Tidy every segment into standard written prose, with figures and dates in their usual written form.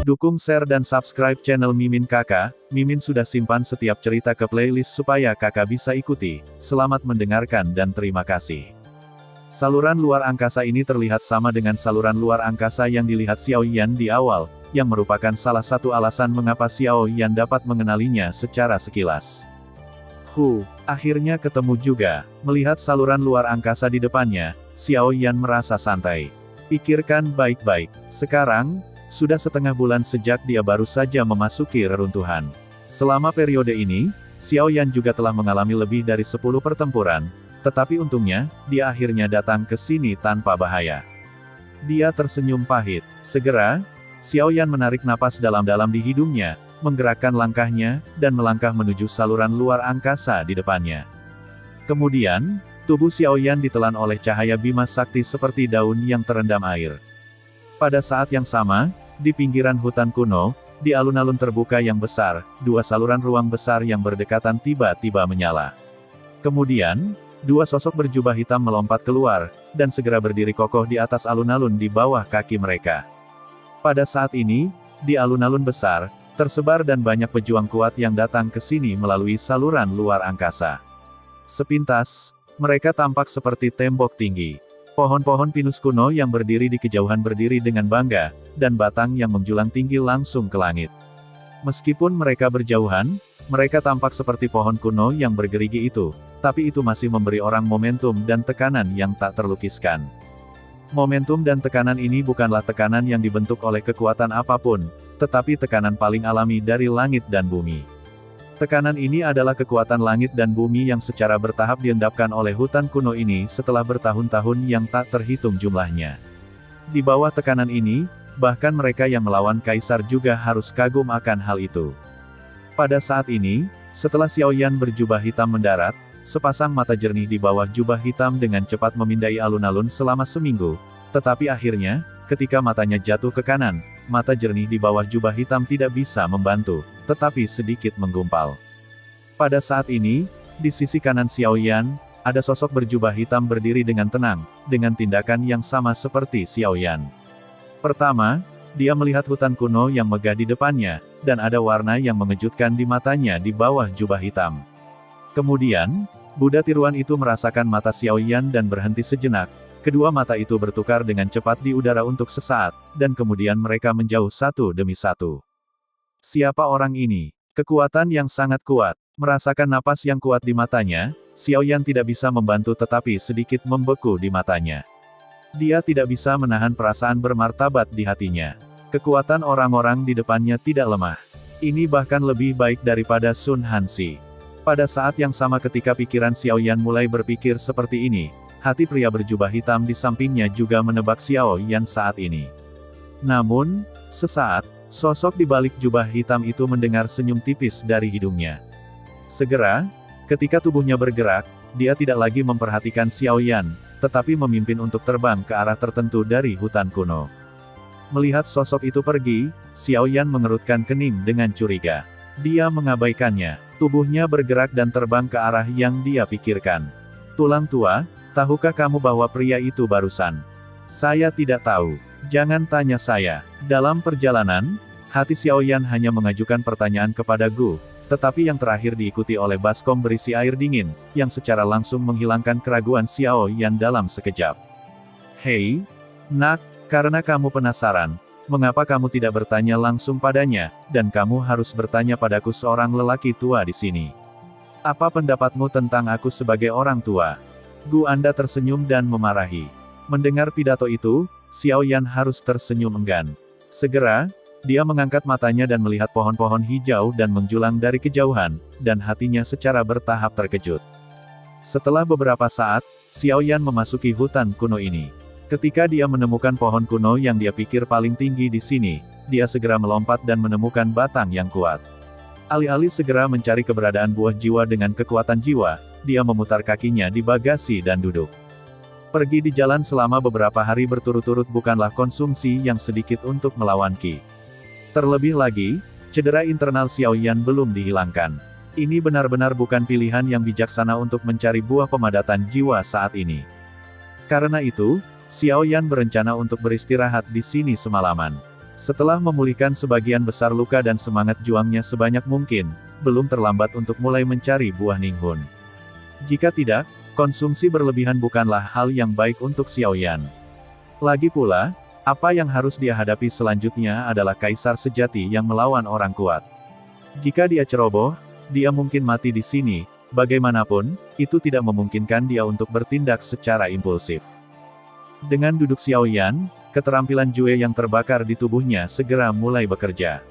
Dukung share dan subscribe channel Mimin Kakak. Mimin sudah simpan setiap cerita ke playlist supaya kakak bisa ikuti. Selamat mendengarkan dan terima kasih. Saluran luar angkasa ini terlihat sama dengan saluran luar angkasa yang dilihat Xiao Yan di awal, yang merupakan salah satu alasan mengapa Xiao Yan dapat mengenalinya secara sekilas. Akhirnya ketemu juga. Melihat saluran luar angkasa di depannya, Xiao Yan merasa santai. Pikirkan baik-baik. Sekarang, sudah setengah bulan sejak dia baru saja memasuki reruntuhan. Selama periode ini, Xiao Yan juga telah mengalami lebih dari 10 pertempuran, tetapi untungnya, dia akhirnya datang ke sini tanpa bahaya. Dia tersenyum pahit. Segera, Xiao Yan menarik napas dalam-dalam di hidungnya, menggerakkan langkahnya, dan melangkah menuju saluran luar angkasa di depannya. Kemudian, tubuh Xiao Yan ditelan oleh cahaya Bima Sakti seperti daun yang terendam air. Pada saat yang sama, di pinggiran hutan kuno, di alun-alun terbuka yang besar, dua saluran ruang besar yang berdekatan tiba-tiba menyala. Kemudian, dua sosok berjubah hitam melompat keluar, dan segera berdiri kokoh di atas alun-alun di bawah kaki mereka. Pada saat ini, di alun-alun besar, tersebar dan banyak pejuang kuat yang datang ke sini melalui saluran luar angkasa. Sepintas, mereka tampak seperti tembok tinggi. Pohon-pohon pinus kuno yang berdiri di kejauhan berdiri dengan bangga, dan batang yang menjulang tinggi langsung ke langit. Meskipun mereka berjauhan, mereka tampak seperti pohon kuno yang bergerigi itu, tapi itu masih memberi orang momentum dan tekanan yang tak terlukiskan. Momentum dan tekanan ini bukanlah tekanan yang dibentuk oleh kekuatan apapun, tetapi tekanan paling alami dari langit dan bumi. Tekanan ini adalah kekuatan langit dan bumi yang secara bertahap diendapkan oleh hutan kuno ini setelah bertahun-tahun yang tak terhitung jumlahnya. Di bawah tekanan ini, bahkan mereka yang melawan kaisar juga harus kagum akan hal itu. Pada saat ini, setelah Xiao Yan berjubah hitam mendarat, sepasang mata jernih di bawah jubah hitam dengan cepat memindai alun-alun selama seminggu, tetapi akhirnya, ketika matanya jatuh ke kanan, mata jernih di bawah jubah hitam tidak bisa membantu, tetapi sedikit menggumpal. Pada saat ini, di sisi kanan Xiao Yan, ada sosok berjubah hitam berdiri dengan tenang, dengan tindakan yang sama seperti Xiao Yan. Pertama, dia melihat hutan kuno yang megah di depannya, dan ada warna yang mengejutkan di matanya di bawah jubah hitam. Kemudian, Buddha tiruan itu merasakan mata Xiao Yan dan berhenti sejenak. Kedua mata itu bertukar dengan cepat di udara untuk sesaat, dan kemudian mereka menjauh satu demi satu. Siapa orang ini? Kekuatan yang sangat kuat. Merasakan napas yang kuat di matanya, Xiao Yan tidak bisa membantu tetapi sedikit membeku di matanya. Dia tidak bisa menahan perasaan bermartabat di hatinya. Kekuatan orang-orang di depannya tidak lemah. Ini bahkan lebih baik daripada Sun Hansi. Pada saat yang sama ketika pikiran Xiao Yan mulai berpikir seperti ini, hati pria berjubah hitam di sampingnya juga menebak Xiao Yan saat ini. Namun, sesaat, sosok di balik jubah hitam itu mendengar senyum tipis dari hidungnya. Segera, ketika tubuhnya bergerak, dia tidak lagi memperhatikan Xiao Yan, tetapi memimpin untuk terbang ke arah tertentu dari hutan kuno. Melihat sosok itu pergi, Xiao Yan mengerutkan kening dengan curiga. Dia mengabaikannya. Tubuhnya bergerak dan terbang ke arah yang dia pikirkan. Tulang tua, tahukah kamu bahwa pria itu barusan? Saya tidak tahu. Jangan tanya saya. Dalam perjalanan, hati Xiao Yan hanya mengajukan pertanyaan kepada Gu, tetapi yang terakhir diikuti oleh baskom berisi air dingin, yang secara langsung menghilangkan keraguan Xiao Yan dalam sekejap. Hei, nak, karena kamu penasaran, mengapa kamu tidak bertanya langsung padanya, dan kamu harus bertanya padaku seorang lelaki tua di sini? Apa pendapatmu tentang aku sebagai orang tua? Gu Anda tersenyum dan memarahi. Mendengar pidato itu, Xiao Yan harus tersenyum enggan. Segera, dia mengangkat matanya dan melihat pohon-pohon hijau dan menjulang dari kejauhan, dan hatinya secara bertahap terkejut. Setelah beberapa saat, Xiao Yan memasuki hutan kuno ini. Ketika dia menemukan pohon kuno yang dia pikir paling tinggi di sini, dia segera melompat dan menemukan batang yang kuat. Alih-alih segera mencari keberadaan buah jiwa dengan kekuatan jiwa, dia memutar kakinya di bagasi dan duduk. Pergi di jalan selama beberapa hari berturut-turut bukanlah konsumsi yang sedikit untuk melawan Qi. Terlebih lagi, cedera internal Xiao Yan belum dihilangkan. Ini benar-benar bukan pilihan yang bijaksana untuk mencari buah pemadatan jiwa saat ini. Karena itu, Xiao Yan berencana untuk beristirahat di sini semalaman. Setelah memulihkan sebagian besar luka dan semangat juangnya sebanyak mungkin, belum terlambat untuk mulai mencari buah Ninghun. Jika tidak, konsumsi berlebihan bukanlah hal yang baik untuk Xiao Yan. Lagi pula, apa yang harus dia hadapi selanjutnya adalah kaisar sejati yang melawan orang kuat. Jika dia ceroboh, dia mungkin mati di sini. Bagaimanapun, itu tidak memungkinkan dia untuk bertindak secara impulsif. Dengan duduk Xiao Yan, keterampilan Jue yang terbakar di tubuhnya segera mulai bekerja.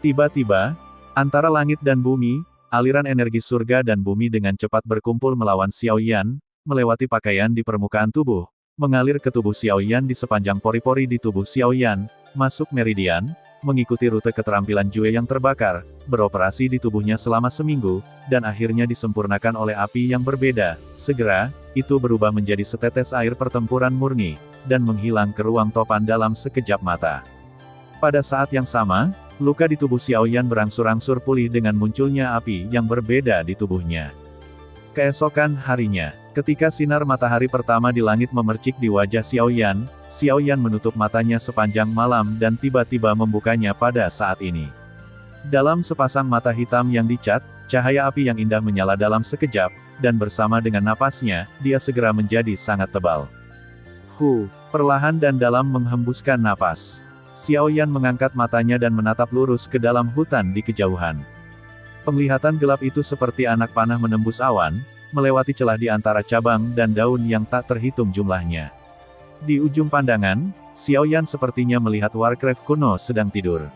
Tiba-tiba, antara langit dan bumi, aliran energi surga dan bumi dengan cepat berkumpul melawan Xiao Yan, melewati pakaian di permukaan tubuh, mengalir ke tubuh Xiao Yan di sepanjang pori-pori di tubuh Xiao Yan, masuk meridian, mengikuti rute keterampilan Jue yang terbakar, beroperasi di tubuhnya selama seminggu, dan akhirnya disempurnakan oleh api yang berbeda. Segera, itu berubah menjadi setetes air pertempuran murni, dan menghilang ke ruang topan dalam sekejap mata. Pada saat yang sama, luka di tubuh Xiao Yan berangsur-angsur pulih dengan munculnya api yang berbeda di tubuhnya. Keesokan harinya, ketika sinar matahari pertama di langit memercik di wajah Xiao Yan menutup matanya sepanjang malam dan tiba-tiba membukanya pada saat ini. Dalam sepasang mata hitam yang dicat, cahaya api yang indah menyala dalam sekejap, dan bersama dengan napasnya, dia segera menjadi sangat tebal. Perlahan dan dalam menghembuskan napas, Xiao Yan mengangkat matanya dan menatap lurus ke dalam hutan di kejauhan. Penglihatan gelap itu seperti anak panah menembus awan, melewati celah di antara cabang dan daun yang tak terhitung jumlahnya. Di ujung pandangan, Xiao Yan sepertinya melihat Warcraft kuno sedang tidur.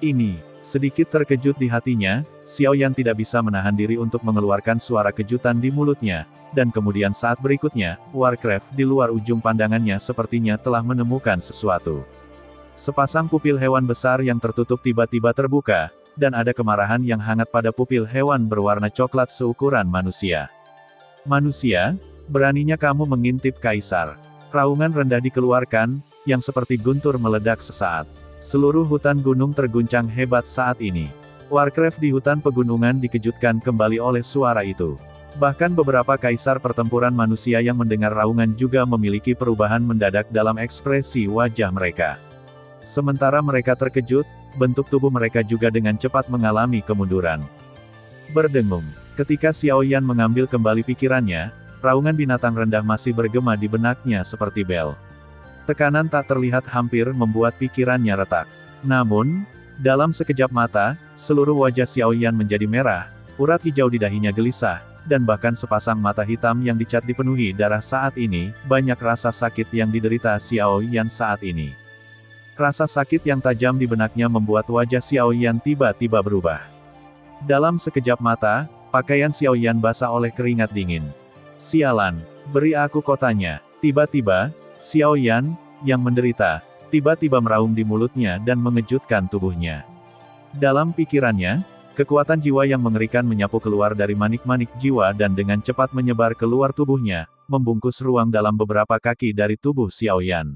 Ini, sedikit terkejut di hatinya, Xiao Yan tidak bisa menahan diri untuk mengeluarkan suara kejutan di mulutnya, dan kemudian saat berikutnya, Warcraft di luar ujung pandangannya sepertinya telah menemukan sesuatu. Sepasang pupil hewan besar yang tertutup tiba-tiba terbuka, dan ada kemarahan yang hangat pada pupil hewan berwarna coklat seukuran manusia. Manusia, beraninya kamu mengintip kaisar. Raungan rendah dikeluarkan, yang seperti guntur meledak sesaat. Seluruh hutan gunung terguncang hebat saat ini. Warcraft di hutan pegunungan dikejutkan kembali oleh suara itu. Bahkan beberapa kaisar pertempuran manusia yang mendengar raungan juga memiliki perubahan mendadak dalam ekspresi wajah mereka. Sementara mereka terkejut, bentuk tubuh mereka juga dengan cepat mengalami kemunduran. Berdengung. Ketika Xiao Yan mengambil kembali pikirannya, raungan binatang rendah masih bergema di benaknya seperti bel. Tekanan tak terlihat hampir membuat pikirannya retak. Namun, dalam sekejap mata, seluruh wajah Xiao Yan menjadi merah, urat hijau di dahinya gelisah, dan bahkan sepasang mata hitam yang dicat dipenuhi darah saat ini, banyak rasa sakit yang diderita Xiao Yan saat ini. Rasa sakit yang tajam di benaknya membuat wajah Xiao Yan tiba-tiba berubah. Dalam sekejap mata, pakaian Xiao Yan basah oleh keringat dingin. Sialan, beri aku kotanya. Tiba-tiba, Xiao Yan, yang menderita, tiba-tiba meraung di mulutnya dan mengejutkan tubuhnya. Dalam pikirannya, kekuatan jiwa yang mengerikan menyapu keluar dari manik-manik jiwa dan dengan cepat menyebar keluar tubuhnya, membungkus ruang dalam beberapa kaki dari tubuh Xiao Yan.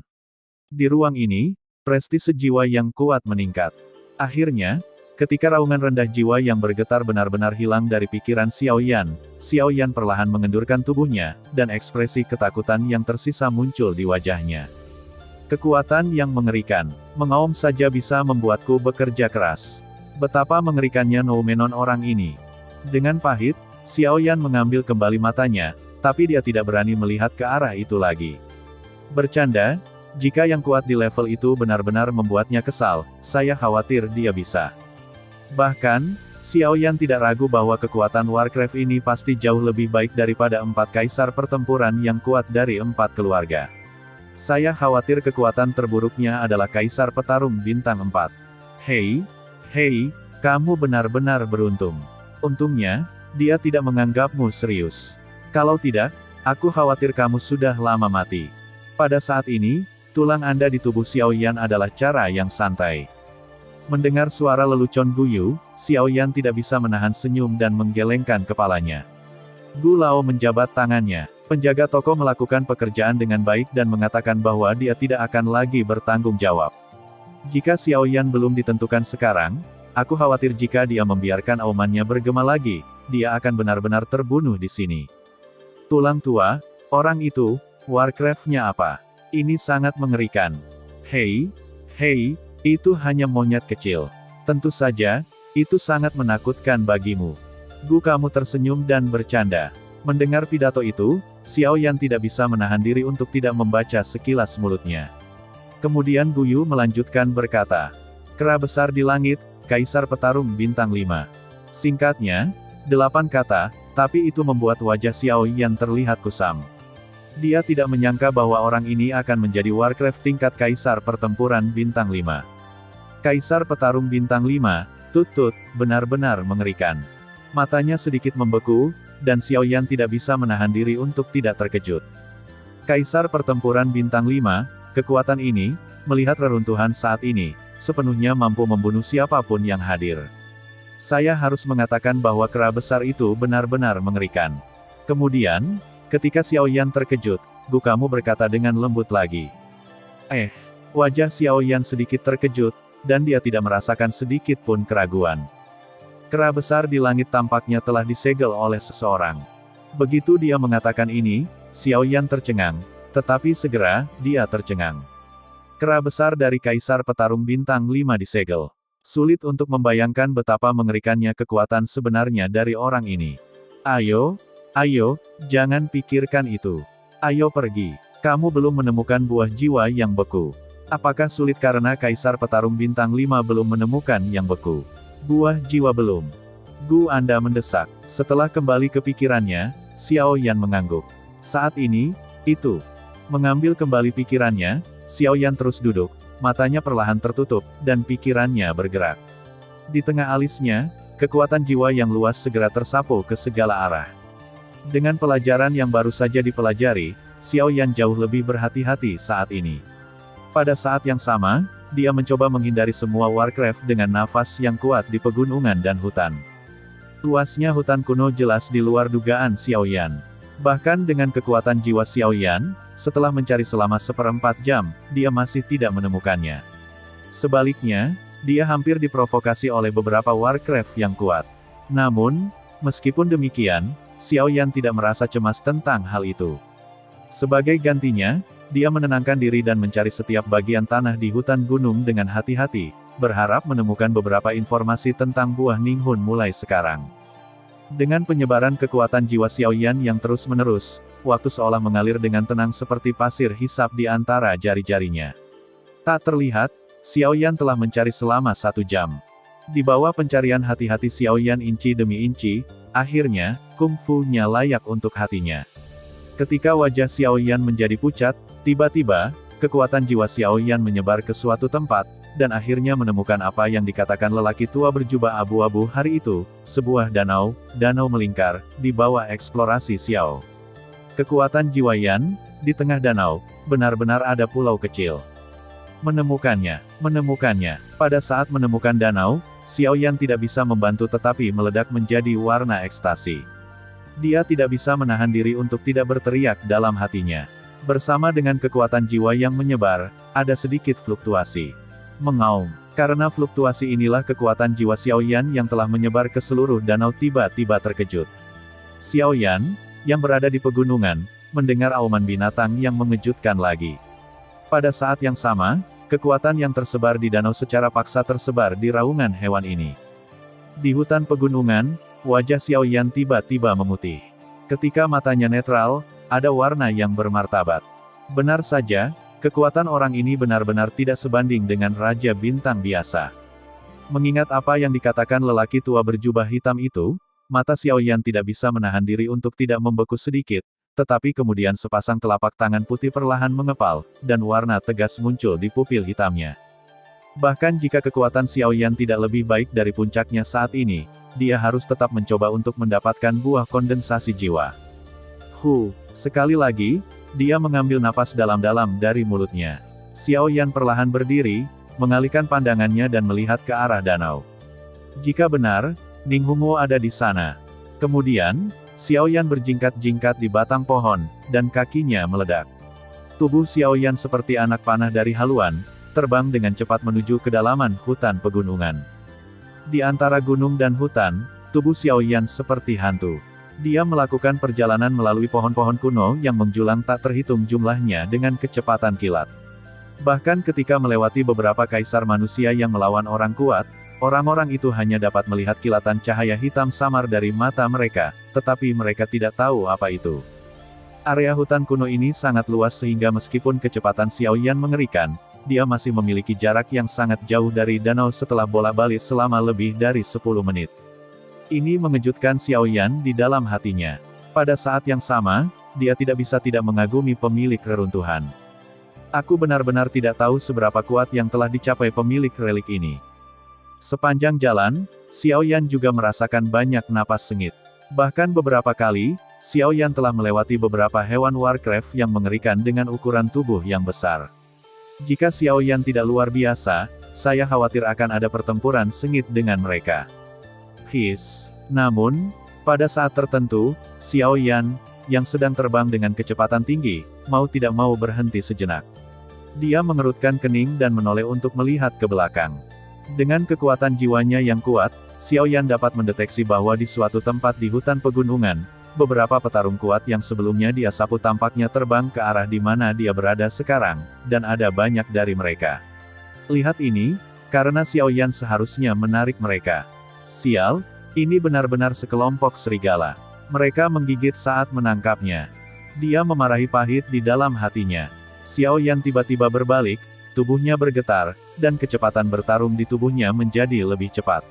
Di ruang ini, prestise jiwa yang kuat meningkat. Akhirnya, ketika raungan rendah jiwa yang bergetar benar-benar hilang dari pikiran Xiao Yan perlahan mengendurkan tubuhnya, dan ekspresi ketakutan yang tersisa muncul di wajahnya. Kekuatan yang mengerikan, mengaum saja bisa membuatku bekerja keras. Betapa mengerikannya Noumenon orang ini. Dengan pahit, Xiao Yan mengambil kembali matanya, tapi dia tidak berani melihat ke arah itu lagi. Bercanda, jika yang kuat di level itu benar-benar membuatnya kesal, saya khawatir dia bisa. Bahkan, Xiao Yan tidak ragu bahwa kekuatan Warcraft ini pasti jauh lebih baik daripada 4 kaisar pertempuran yang kuat dari 4 keluarga. Saya khawatir kekuatan terburuknya adalah Kaisar Petarung Bintang 4. Hei, kamu benar-benar beruntung. Untungnya, dia tidak menganggapmu serius. Kalau tidak, aku khawatir kamu sudah lama mati. Pada saat ini, tulang Anda di tubuh Xiao Yan adalah cara yang santai. Mendengar suara lelucon Guyu, Xiao Yan tidak bisa menahan senyum dan menggelengkan kepalanya. Gu Lao menjabat tangannya. Penjaga toko melakukan pekerjaan dengan baik dan mengatakan bahwa dia tidak akan lagi bertanggung jawab. Jika Xiao Yan belum ditentukan sekarang, aku khawatir jika dia membiarkan aumannya bergema lagi, dia akan benar-benar terbunuh di sini. Tulang tua, orang itu, Warcraft-nya apa? Ini sangat mengerikan. Hei, Hei, itu hanya monyet kecil. Tentu saja, itu sangat menakutkan bagimu. Gu Kamu tersenyum dan bercanda. Mendengar pidato itu, Xiao Yan tidak bisa menahan diri untuk tidak membaca sekilas mulutnya. Kemudian Gu Yu melanjutkan berkata, "Kera besar di langit, Kaisar Petarung Bintang 5. Singkatnya, 8 kata, tapi itu membuat wajah Xiao Yan terlihat kusam. Dia tidak menyangka bahwa orang ini akan menjadi Warcraft tingkat Kaisar Pertempuran Bintang 5. Kaisar Petarung Bintang 5, Tut, benar-benar mengerikan. Matanya sedikit membeku, dan Xiao Yan tidak bisa menahan diri untuk tidak terkejut. Kaisar Pertempuran Bintang 5, kekuatan ini, melihat reruntuhan saat ini, sepenuhnya mampu membunuh siapapun yang hadir. Saya harus mengatakan bahwa kera besar itu benar-benar mengerikan." Kemudian, ketika Xiao Yan terkejut, Gu Kamu berkata dengan lembut lagi. Wajah Xiao Yan sedikit terkejut, dan dia tidak merasakan sedikit pun keraguan. Kera besar di langit tampaknya telah disegel oleh seseorang. Begitu dia mengatakan ini, Xiao Yan tercengang, tetapi segera, dia tercengang. Kera besar dari Kaisar Petarung Bintang 5 disegel. Sulit untuk membayangkan betapa mengerikannya kekuatan sebenarnya dari orang ini. Ayo, jangan pikirkan itu. Ayo pergi. Kamu belum menemukan buah jiwa yang beku. Apakah sulit karena Kaisar Petarung Bintang 5 belum menemukan yang beku? Buah jiwa belum. Gu Anda mendesak. Setelah kembali ke pikirannya, Xiao Yan mengangguk. Saat ini, itu. Mengambil kembali pikirannya, Xiao Yan terus duduk, matanya perlahan tertutup, dan pikirannya bergerak. Di tengah alisnya, kekuatan jiwa yang luas segera tersapu ke segala arah. Dengan pelajaran yang baru saja dipelajari, Xiao Yan jauh lebih berhati-hati saat ini. Pada saat yang sama, dia mencoba menghindari semua Warcraft dengan nafas yang kuat di pegunungan dan hutan. Luasnya hutan kuno jelas di luar dugaan Xiao Yan. Bahkan dengan kekuatan jiwa Xiao Yan, setelah mencari selama 1/4 jam, dia masih tidak menemukannya. Sebaliknya, dia hampir diprovokasi oleh beberapa Warcraft yang kuat. Namun, meskipun demikian, Xiao Yan tidak merasa cemas tentang hal itu. Sebagai gantinya, dia menenangkan diri dan mencari setiap bagian tanah di hutan gunung dengan hati-hati, berharap menemukan beberapa informasi tentang buah Ninghun mulai sekarang. Dengan penyebaran kekuatan jiwa Xiao Yan yang terus-menerus, waktu seolah mengalir dengan tenang seperti pasir hisap di antara jari-jarinya. Tak terlihat, Xiao Yan telah mencari selama 1 jam. Di bawah pencarian hati-hati Xiao Yan inci demi inci, akhirnya, kungfu-nya layak untuk hatinya. Ketika wajah Xiao Yan menjadi pucat, tiba-tiba, kekuatan jiwa Xiao Yan menyebar ke suatu tempat, dan akhirnya menemukan apa yang dikatakan lelaki tua berjubah abu-abu hari itu, sebuah danau melingkar, di bawah eksplorasi Xiao. Kekuatan jiwa Yan, di tengah danau, benar-benar ada pulau kecil. Menemukannya. Pada saat menemukan danau, Xiao Yan tidak bisa membantu tetapi meledak menjadi warna ekstasi. Dia tidak bisa menahan diri untuk tidak berteriak dalam hatinya. Bersama dengan kekuatan jiwa yang menyebar, ada sedikit fluktuasi. Mengaum. Karena fluktuasi inilah kekuatan jiwa Xiao Yan yang telah menyebar ke seluruh danau tiba-tiba terkejut. Xiao Yan, yang berada di pegunungan, mendengar auman binatang yang mengejutkan lagi. Pada saat yang sama, kekuatan yang tersebar di danau secara paksa tersebar di raungan hewan ini. Di hutan pegunungan, wajah Xiao Yan tiba-tiba memutih. Ketika matanya netral, ada warna yang bermartabat. Benar saja, kekuatan orang ini benar-benar tidak sebanding dengan Raja Bintang biasa. Mengingat apa yang dikatakan lelaki tua berjubah hitam itu, mata Xiao Yan tidak bisa menahan diri untuk tidak membeku sedikit, tetapi kemudian sepasang telapak tangan putih perlahan mengepal, dan warna tegas muncul di pupil hitamnya. Bahkan jika kekuatan Xiao Yan tidak lebih baik dari puncaknya saat ini, dia harus tetap mencoba untuk mendapatkan buah kondensasi jiwa. Sekali lagi, dia mengambil napas dalam-dalam dari mulutnya. Xiao Yan perlahan berdiri, mengalihkan pandangannya dan melihat ke arah danau. Jika benar, Ninghunguo ada di sana. Kemudian, Xiao Yan berjingkat-jingkat di batang pohon, dan kakinya meledak. Tubuh Xiao Yan seperti anak panah dari haluan, terbang dengan cepat menuju kedalaman hutan pegunungan. Di antara gunung dan hutan, tubuh Xiao Yan seperti hantu. Dia melakukan perjalanan melalui pohon-pohon kuno yang menjulang tak terhitung jumlahnya dengan kecepatan kilat. Bahkan ketika melewati beberapa kaisar manusia yang melawan orang kuat, orang-orang itu hanya dapat melihat kilatan cahaya hitam samar dari mata mereka, tetapi mereka tidak tahu apa itu. Area hutan kuno ini sangat luas sehingga meskipun kecepatan Xiao Yan mengerikan, dia masih memiliki jarak yang sangat jauh dari danau setelah bolak-balik selama lebih dari 10 menit. Ini mengejutkan Xiao Yan di dalam hatinya. Pada saat yang sama, dia tidak bisa tidak mengagumi pemilik reruntuhan. Aku benar-benar tidak tahu seberapa kuat yang telah dicapai pemilik relik ini. Sepanjang jalan, Xiao Yan juga merasakan banyak napas sengit. Bahkan beberapa kali, Xiao Yan telah melewati beberapa hewan Warcraft yang mengerikan dengan ukuran tubuh yang besar. Jika Xiao Yan tidak luar biasa, saya khawatir akan ada pertempuran sengit dengan mereka. Namun, pada saat tertentu, Xiao Yan, yang sedang terbang dengan kecepatan tinggi, mau tidak mau berhenti sejenak. Dia mengerutkan kening dan menoleh untuk melihat ke belakang. Dengan kekuatan jiwanya yang kuat, Xiao Yan dapat mendeteksi bahwa di suatu tempat di hutan pegunungan, beberapa petarung kuat yang sebelumnya dia sapu tampaknya terbang ke arah di mana dia berada sekarang, dan ada banyak dari mereka. Lihat ini, karena Xiao Yan seharusnya menarik mereka. Sial, ini benar-benar sekelompok serigala. Mereka menggigit saat menangkapnya. Dia memarahi pahit di dalam hatinya. Xiao Yan tiba-tiba berbalik, tubuhnya bergetar, dan kecepatan bertarung di tubuhnya menjadi lebih cepat.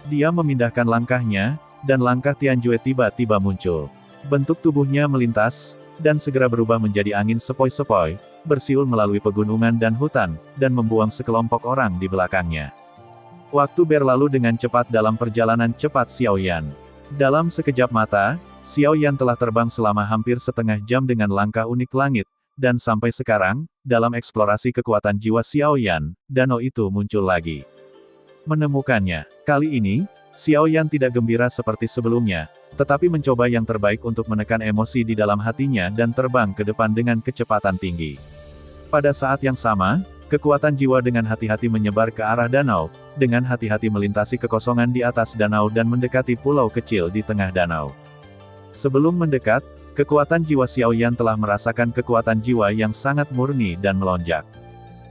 Dia memindahkan langkahnya, dan langkah Tianjue tiba-tiba muncul. Bentuk tubuhnya melintas, dan segera berubah menjadi angin sepoi-sepoi, bersiul melalui pegunungan dan hutan, dan membuang sekelompok orang di belakangnya. Waktu berlalu dengan cepat dalam perjalanan cepat Xiao Yan. Dalam sekejap mata, Xiao Yan telah terbang selama hampir setengah jam dengan langkah unik langit, dan sampai sekarang, dalam eksplorasi kekuatan jiwa Xiao Yan, danau itu muncul lagi. Menemukannya, kali ini, Xiao Yan tidak gembira seperti sebelumnya, tetapi mencoba yang terbaik untuk menekan emosi di dalam hatinya dan terbang ke depan dengan kecepatan tinggi. Pada saat yang sama, kekuatan jiwa dengan hati-hati menyebar ke arah danau, dengan hati-hati melintasi kekosongan di atas danau dan mendekati pulau kecil di tengah danau. Sebelum mendekat, kekuatan jiwa Xiao Yan telah merasakan kekuatan jiwa yang sangat murni dan melonjak.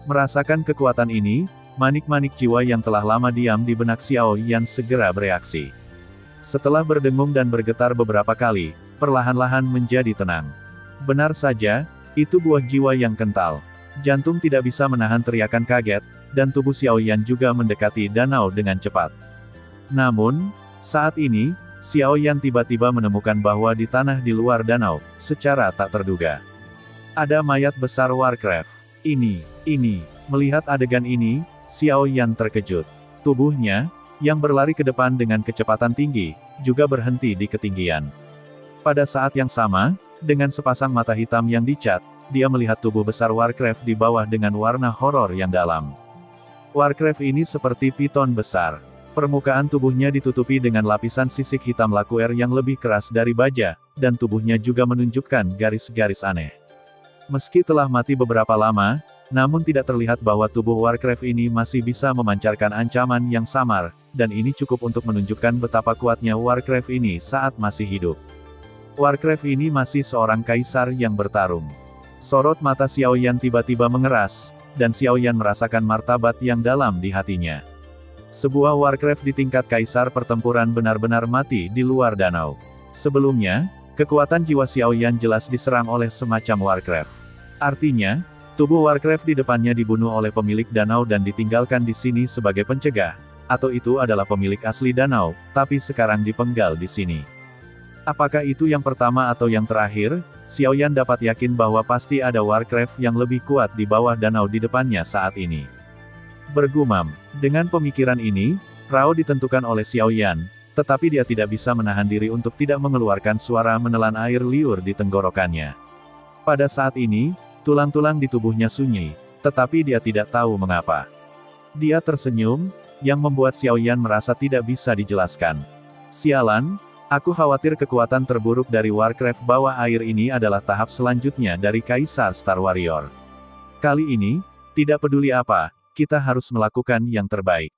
Merasakan kekuatan ini, manik-manik jiwa yang telah lama diam di benak Xiao Yan segera bereaksi. Setelah berdengung dan bergetar beberapa kali, perlahan-lahan menjadi tenang. Benar saja, itu buah jiwa yang kental. Jantung tidak bisa menahan teriakan kaget, dan tubuh Xiao Yan juga mendekati danau dengan cepat. Namun, saat ini, Xiao Yan tiba-tiba menemukan bahwa di tanah di luar danau, secara tak terduga, ada mayat besar Warcraft. Melihat adegan ini, Xiao Yan terkejut. Tubuhnya, yang berlari ke depan dengan kecepatan tinggi, juga berhenti di ketinggian. Pada saat yang sama, dengan sepasang mata hitam yang dicat, dia melihat tubuh besar Warcraft di bawah dengan warna horor yang dalam. Warcraft ini seperti piton besar. Permukaan tubuhnya ditutupi dengan lapisan sisik hitam lakuer yang lebih keras dari baja, dan tubuhnya juga menunjukkan garis-garis aneh. Meski telah mati beberapa lama, namun tidak terlihat bahwa tubuh Warcraft ini masih bisa memancarkan ancaman yang samar, dan ini cukup untuk menunjukkan betapa kuatnya Warcraft ini saat masih hidup. Warcraft ini masih seorang kaisar yang bertarung. Sorot mata Xiao Yan tiba-tiba mengeras, dan Xiao Yan merasakan martabat yang dalam di hatinya. Sebuah Warcraft di tingkat kaisar pertempuran benar-benar mati di luar danau. Sebelumnya, kekuatan jiwa Xiao Yan jelas diserang oleh semacam Warcraft. Artinya, tubuh Warcraft di depannya dibunuh oleh pemilik danau dan ditinggalkan di sini sebagai pencegah, atau itu adalah pemilik asli danau, tapi sekarang dipenggal di sini. Apakah itu yang pertama atau yang terakhir? Xiao Yan dapat yakin bahwa pasti ada Warcraft yang lebih kuat di bawah danau di depannya saat ini. Bergumam. Dengan pemikiran ini, Rao ditentukan oleh Xiao Yan, tetapi dia tidak bisa menahan diri untuk tidak mengeluarkan suara menelan air liur di tenggorokannya. Pada saat ini, tulang-tulang di tubuhnya sunyi, tetapi dia tidak tahu mengapa. Dia tersenyum, yang membuat Xiao Yan merasa tidak bisa dijelaskan. Sialan, aku khawatir kekuatan terburuk dari Warcraft bawah air ini adalah tahap selanjutnya dari Kaisar Star Warrior. Kali ini, tidak peduli apa, kita harus melakukan yang terbaik.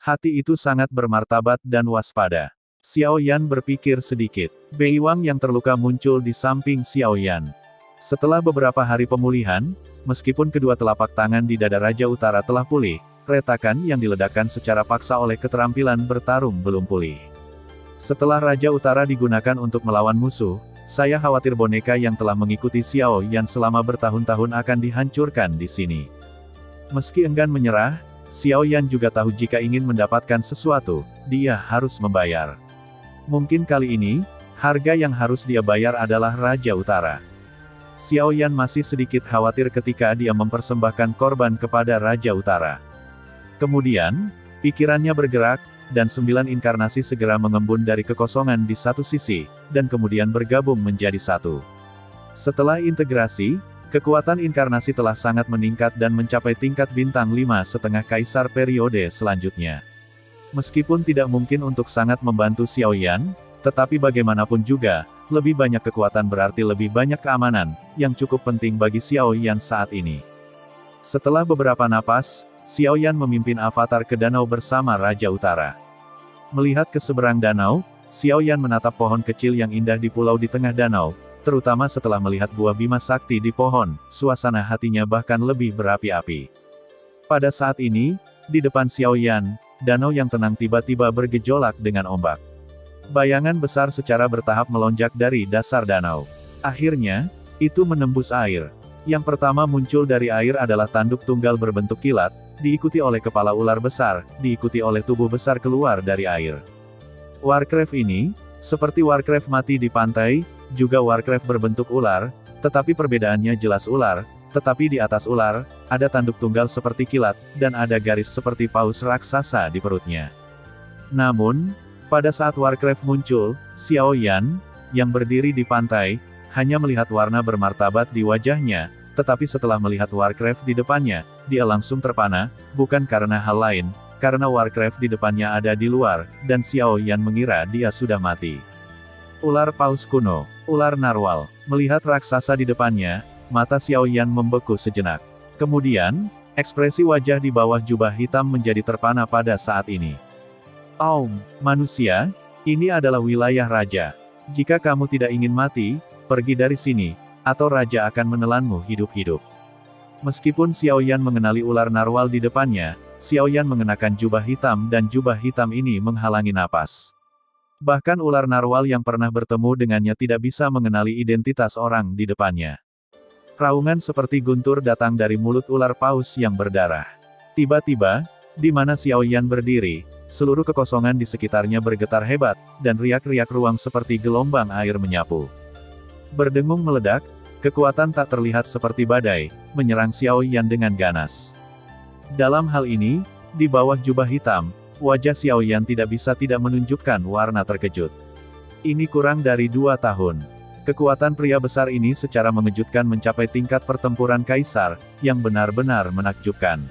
Hati itu sangat bermartabat dan waspada. Xiao Yan berpikir sedikit. Bei Wang yang terluka muncul di samping Xiao Yan. Setelah beberapa hari pemulihan, Meskipun kedua telapak tangan di dada Raja Utara telah pulih, retakan yang diledakkan secara paksa oleh keterampilan bertarung belum pulih. Setelah Raja Utara digunakan untuk melawan musuh, saya khawatir boneka yang telah mengikuti Xiao Yan selama bertahun-tahun akan dihancurkan di sini. Meski enggan menyerah, Xiao Yan juga tahu jika ingin mendapatkan sesuatu, dia harus membayar. Mungkin kali ini, harga yang harus dia bayar adalah Raja Utara. Xiao Yan masih sedikit khawatir ketika dia mempersembahkan korban kepada Raja Utara. Kemudian, pikirannya bergerak, dan 9 inkarnasi segera mengembun dari kekosongan di satu sisi, dan kemudian bergabung menjadi satu. Setelah integrasi, kekuatan inkarnasi telah sangat meningkat dan mencapai tingkat bintang 5,5 kaisar periode selanjutnya. Meskipun tidak mungkin untuk sangat membantu Xiao Yan, tetapi bagaimanapun juga, lebih banyak kekuatan berarti lebih banyak keamanan, yang cukup penting bagi Xiao Yan saat ini. Setelah beberapa napas, Xiao Yan memimpin avatar ke danau bersama Raja Utara. Melihat ke seberang danau, Xiao Yan menatap pohon kecil yang indah di pulau di tengah danau, terutama setelah melihat buah bima sakti di pohon, suasana hatinya bahkan lebih berapi-api. Pada saat ini, di depan Xiao Yan, danau yang tenang tiba-tiba bergejolak dengan ombak. Bayangan besar secara bertahap melonjak dari dasar danau. Akhirnya, itu menembus air. Yang pertama muncul dari air adalah tanduk tunggal berbentuk kilat, diikuti oleh kepala ular besar, diikuti oleh tubuh besar keluar dari air. Warcraft ini, seperti Warcraft mati di pantai, juga Warcraft berbentuk ular, tetapi perbedaannya jelas ular, tetapi di atas ular, ada tanduk tunggal seperti kilat, dan ada garis seperti paus raksasa di perutnya. Namun, pada saat Warcraft muncul, Xiao Yan, yang berdiri di pantai, hanya melihat warna bermartabat di wajahnya, tetapi setelah melihat Warcraft di depannya, dia langsung terpana, bukan karena hal lain, karena Warcraft di depannya ada di luar, dan Xiao Yan mengira dia sudah mati. Ular paus kuno, ular narwal, melihat raksasa di depannya, mata Xiao Yan membeku sejenak. Kemudian, ekspresi wajah di bawah jubah hitam menjadi terpana pada saat ini. Manusia, ini adalah wilayah raja. Jika kamu tidak ingin mati, pergi dari sini, atau raja akan menelanmu hidup-hidup. Meskipun Xiao Yan mengenali ular narwal di depannya, Xiao Yan mengenakan jubah hitam dan jubah hitam ini menghalangi napas. Bahkan ular narwal yang pernah bertemu dengannya tidak bisa mengenali identitas orang di depannya. Raungan seperti guntur datang dari mulut ular paus yang berdarah. Tiba-tiba, di mana Xiao Yan berdiri, seluruh kekosongan di sekitarnya bergetar hebat, dan riak-riak ruang seperti gelombang air menyapu. Berdengung meledak, kekuatan tak terlihat seperti badai, menyerang Xiao Yan dengan ganas. Dalam hal ini, di bawah jubah hitam, wajah Xiao Yan tidak bisa tidak menunjukkan warna terkejut. Ini kurang dari 2 tahun. Kekuatan pria besar ini secara mengejutkan mencapai tingkat pertempuran kaisar, yang benar-benar menakjubkan.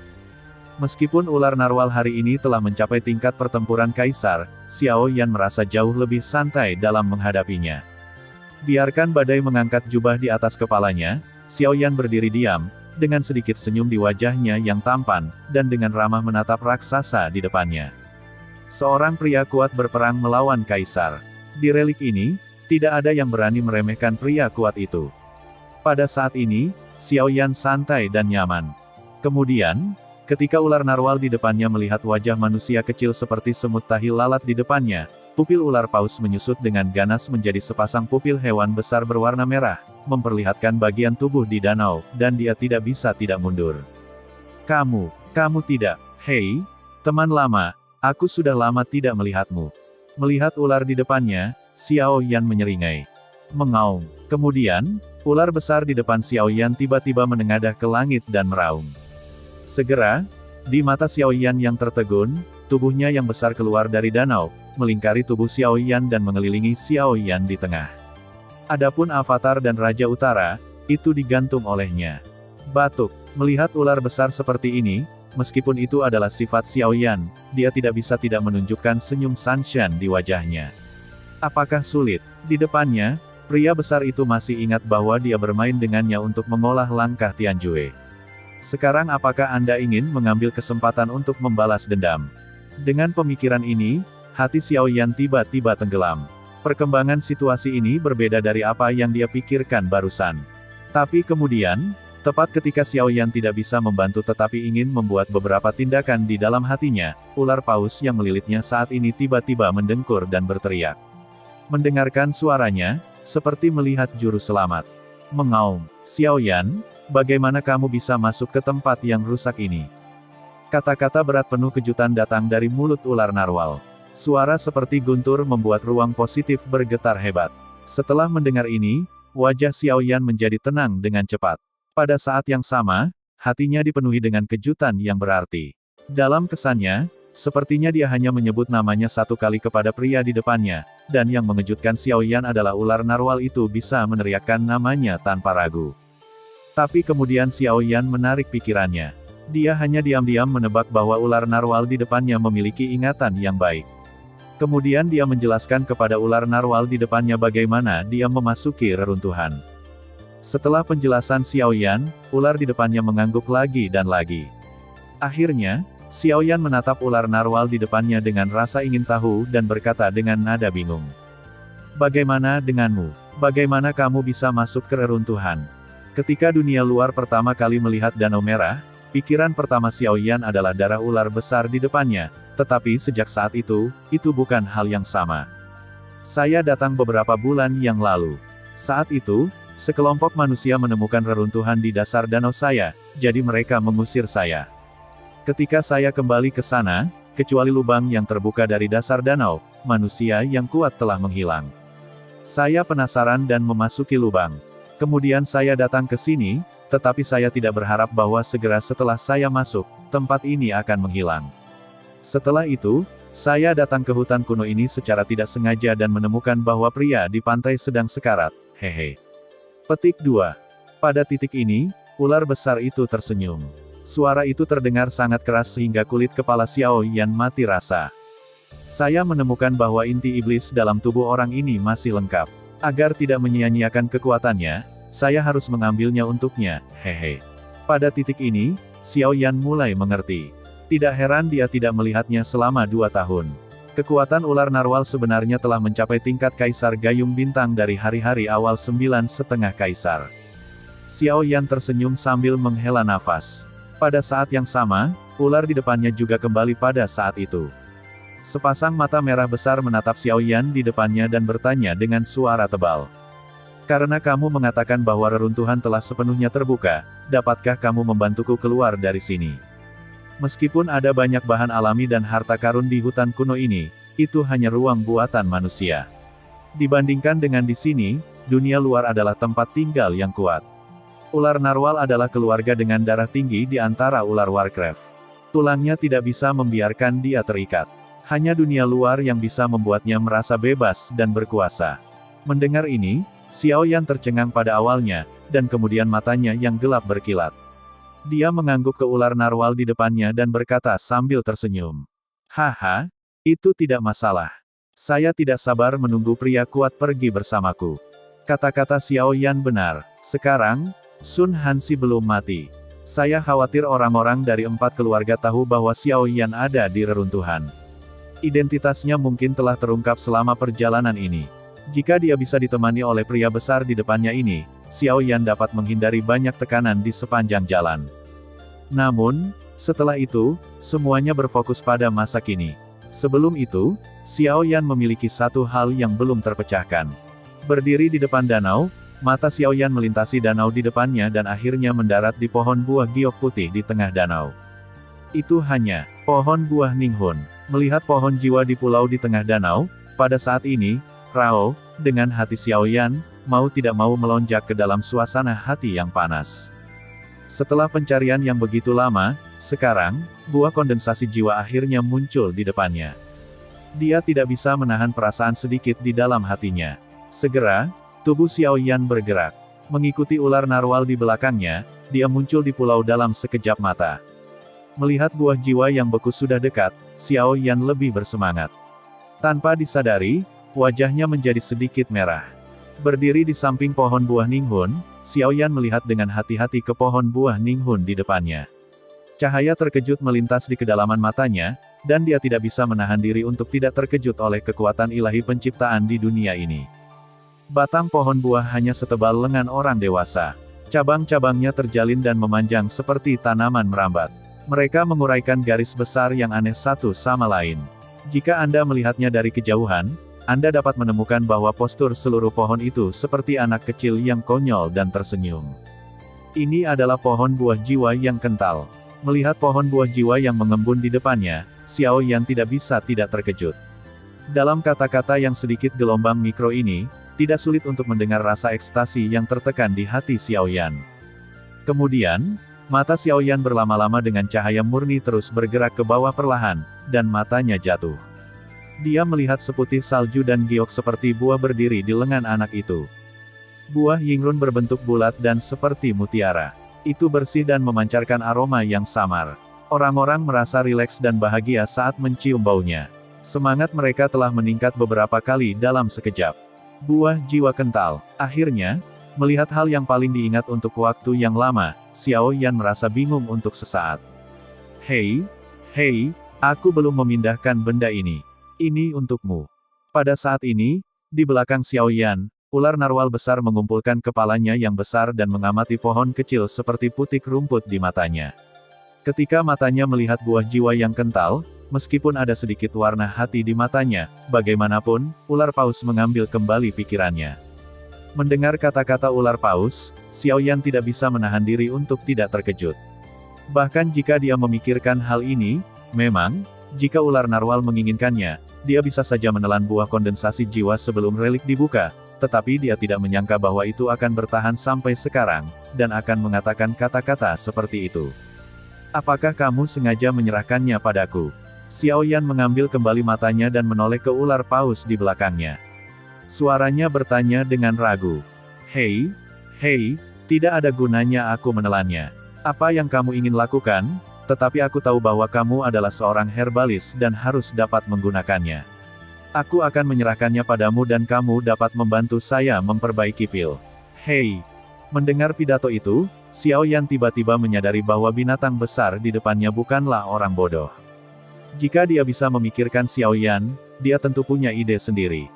Meskipun ular narwal hari ini telah mencapai tingkat pertempuran kaisar, Xiao Yan merasa jauh lebih santai dalam menghadapinya. Biarkan badai mengangkat jubah di atas kepalanya, Xiao Yan berdiri diam, dengan sedikit senyum di wajahnya yang tampan, dan dengan ramah menatap raksasa di depannya. Seorang pria kuat berperang melawan kaisar. Di relik ini, tidak ada yang berani meremehkan pria kuat itu. Pada saat ini, Xiao Yan santai dan nyaman. Kemudian, ketika ular narwal di depannya melihat wajah manusia kecil seperti semut tahi lalat di depannya, pupil ular paus menyusut dengan ganas menjadi sepasang pupil hewan besar berwarna merah, memperlihatkan bagian tubuh di danau, dan dia tidak bisa tidak mundur. Kamu tidak. Hei, teman lama, aku sudah lama tidak melihatmu. Melihat ular di depannya, Xiao Yan menyeringai. Mengaum. Kemudian, ular besar di depan Xiao Yan tiba-tiba menengadah ke langit dan meraung. Segera, di mata Xiao Yan yang tertegun, tubuhnya yang besar keluar dari danau, melingkari tubuh Xiao Yan dan mengelilingi Xiao Yan di tengah. Adapun avatar dan Raja Utara, itu digantung olehnya. Batuk, melihat ular besar seperti ini, meskipun itu adalah sifat Xiao Yan, dia tidak bisa tidak menunjukkan senyum Sanshan di wajahnya. Apakah sulit? Di depannya, pria besar itu masih ingat bahwa dia bermain dengannya untuk mengolah langkah Tianjue. Sekarang apakah Anda ingin mengambil kesempatan untuk membalas dendam? Dengan pemikiran ini, hati Xiao Yan tiba-tiba tenggelam. Perkembangan situasi ini berbeda dari apa yang dia pikirkan barusan. Tapi kemudian, Tepat ketika Xiao Yan tidak bisa membantu tetapi ingin membuat beberapa tindakan di dalam hatinya, ular paus yang melilitnya saat ini tiba-tiba mendengkur dan berteriak. Mendengarkan suaranya, seperti melihat juru selamat. Mengaum, Xiao Yan, bagaimana kamu bisa masuk ke tempat yang rusak ini? Kata-kata berat penuh kejutan datang dari mulut ular narwal. Suara seperti guntur membuat ruang positif bergetar hebat. Setelah mendengar ini, wajah Xiao Yan menjadi tenang dengan cepat. Pada saat yang sama, hatinya dipenuhi dengan kejutan yang berarti. Dalam kesannya, sepertinya dia hanya menyebut namanya satu kali kepada pria di depannya, dan yang mengejutkan Xiao Yan adalah ular narwal itu bisa meneriakkan namanya tanpa ragu. Tapi kemudian Xiao Yan menarik pikirannya. Dia hanya diam-diam menebak bahwa ular narwal di depannya memiliki ingatan yang baik. Kemudian dia menjelaskan kepada ular narwal di depannya bagaimana dia memasuki reruntuhan. Setelah penjelasan Xiao Yan, ular di depannya mengangguk lagi dan lagi. Akhirnya, Xiao Yan menatap ular narwal di depannya dengan rasa ingin tahu dan berkata dengan nada bingung. Bagaimana denganmu? Bagaimana kamu bisa masuk ke reruntuhan? Ketika dunia luar pertama kali melihat danau merah, pikiran pertama Xiao Yan adalah darah ular besar di depannya, tetapi sejak saat itu bukan hal yang sama. Saya datang beberapa bulan yang lalu. Saat itu, sekelompok manusia menemukan reruntuhan di dasar danau saya, jadi mereka mengusir saya. Ketika saya kembali ke sana, kecuali lubang yang terbuka dari dasar danau, manusia yang kuat telah menghilang. Saya penasaran dan memasuki lubang. Kemudian saya datang ke sini, tetapi saya tidak berharap bahwa segera setelah saya masuk, tempat ini akan menghilang. Setelah itu, saya datang ke hutan kuno ini secara tidak sengaja dan menemukan bahwa pria di pantai sedang sekarat, hehe. Petik 2. Pada titik ini, ular besar itu tersenyum. Suara itu terdengar sangat keras sehingga kulit kepala Xiao Yan mati rasa. Saya menemukan bahwa inti iblis dalam tubuh orang ini masih lengkap. Agar tidak menyia-nyiakan kekuatannya, saya harus mengambilnya untuknya, hehe. Pada titik ini, Xiao Yan mulai mengerti. Tidak heran dia tidak melihatnya selama 2 tahun. Kekuatan ular narwal sebenarnya telah mencapai tingkat kaisar gayung bintang dari hari-hari awal 9,5 kaisar. Xiao Yan tersenyum sambil menghela nafas. Pada saat yang sama, ular di depannya juga kembali pada saat itu. Sepasang mata merah besar menatap Xiao Yan di depannya dan bertanya dengan suara tebal. Karena kamu mengatakan bahwa reruntuhan telah sepenuhnya terbuka, dapatkah kamu membantuku keluar dari sini? Meskipun ada banyak bahan alami dan harta karun di hutan kuno ini, itu hanya ruang buatan manusia. Dibandingkan dengan di sini, dunia luar adalah tempat tinggal yang kuat. Ular narwal adalah keluarga dengan darah tinggi di antara ular Warcraft. Tulangnya tidak bisa membiarkan dia terikat. Hanya dunia luar yang bisa membuatnya merasa bebas dan berkuasa. Mendengar ini, Xiao Yan tercengang pada awalnya, dan kemudian matanya yang gelap berkilat. Dia mengangguk ke ular narwal di depannya dan berkata sambil tersenyum. Haha, itu tidak masalah. Saya tidak sabar menunggu pria kuat pergi bersamaku. Kata-kata Xiao Yan benar. Sekarang, Sun Hansi belum mati. Saya khawatir orang-orang dari 4 keluarga tahu bahwa Xiao Yan ada di reruntuhan. Identitasnya mungkin telah terungkap selama perjalanan ini. Jika dia bisa ditemani oleh pria besar di depannya ini, Xiao Yan dapat menghindari banyak tekanan di sepanjang jalan. Namun, setelah itu, semuanya berfokus pada masa kini. Sebelum itu, Xiao Yan memiliki satu hal yang belum terpecahkan. Berdiri di depan danau, mata Xiao Yan melintasi danau di depannya dan akhirnya mendarat di pohon buah giok putih di tengah danau. Itu hanya pohon buah Ninghun. Melihat pohon jiwa di pulau di tengah danau, pada saat ini, Rao, dengan hati Xiao Yan, mau tidak mau melonjak ke dalam suasana hati yang panas. Setelah pencarian yang begitu lama, sekarang, buah kondensasi jiwa akhirnya muncul di depannya. Dia tidak bisa menahan perasaan sedikit di dalam hatinya. Segera, tubuh Xiao Yan bergerak. Mengikuti ular narwal di belakangnya, dia muncul di pulau dalam sekejap mata. Melihat buah jiwa yang beku sudah dekat, Xiao Yan lebih bersemangat. Tanpa disadari, wajahnya menjadi sedikit merah. Berdiri di samping pohon buah Ninghun, Xiao Yan melihat dengan hati-hati ke pohon buah Ninghun di depannya. Cahaya terkejut melintas di kedalaman matanya, dan dia tidak bisa menahan diri untuk tidak terkejut oleh kekuatan ilahi penciptaan di dunia ini. Batang pohon buah hanya setebal lengan orang dewasa. Cabang-cabangnya terjalin dan memanjang seperti tanaman merambat. Mereka menguraikan garis besar yang aneh satu sama lain. Jika Anda melihatnya dari kejauhan, Anda dapat menemukan bahwa postur seluruh pohon itu seperti anak kecil yang konyol dan tersenyum. Ini adalah pohon buah jiwa yang kental. Melihat pohon buah jiwa yang mengembun di depannya, Xiao Yan tidak bisa tidak terkejut. Dalam kata-kata yang sedikit gelombang mikro ini, tidak sulit untuk mendengar rasa ekstasi yang tertekan di hati Xiao Yan. Kemudian, mata Xiao Yan berlama-lama dengan cahaya murni terus bergerak ke bawah perlahan, dan matanya jatuh. Dia melihat seputih salju dan giok seperti buah berdiri di lengan anak itu. Buah Yingrun berbentuk bulat dan seperti mutiara. Itu bersih dan memancarkan aroma yang samar. Orang-orang merasa rileks dan bahagia saat mencium baunya. Semangat mereka telah meningkat beberapa kali dalam sekejap. Buah jiwa kental. Akhirnya, melihat hal yang paling diingat untuk waktu yang lama, Xiao Yan merasa bingung untuk sesaat. Hei, aku belum memindahkan benda ini. Ini untukmu. Pada saat ini, di belakang Xiao Yan, ular narwal besar mengumpulkan kepalanya yang besar dan mengamati pohon kecil seperti putik rumput di matanya. Ketika matanya melihat buah jiwa yang kental, meskipun ada sedikit warna hati di matanya, bagaimanapun, ular paus mengambil kembali pikirannya. Mendengar kata-kata ular paus, Xiao Yan tidak bisa menahan diri untuk tidak terkejut. Bahkan jika dia memikirkan hal ini, memang, jika ular narwal menginginkannya, dia bisa saja menelan buah kondensasi jiwa sebelum relik dibuka, tetapi dia tidak menyangka bahwa itu akan bertahan sampai sekarang, dan akan mengatakan kata-kata seperti itu. Apakah kamu sengaja menyerahkannya padaku? Xiao Yan mengambil kembali matanya dan menoleh ke ular paus di belakangnya. Suaranya bertanya dengan ragu. Hei, tidak ada gunanya aku menelannya. Apa yang kamu ingin lakukan? Tetapi aku tahu bahwa kamu adalah seorang herbalis dan harus dapat menggunakannya. Aku akan menyerahkannya padamu dan kamu dapat membantu saya memperbaiki pil. Hei! Mendengar pidato itu, Xiao Yan tiba-tiba menyadari bahwa binatang besar di depannya bukanlah orang bodoh. Jika dia bisa memikirkan Xiao Yan, dia tentu punya ide sendiri.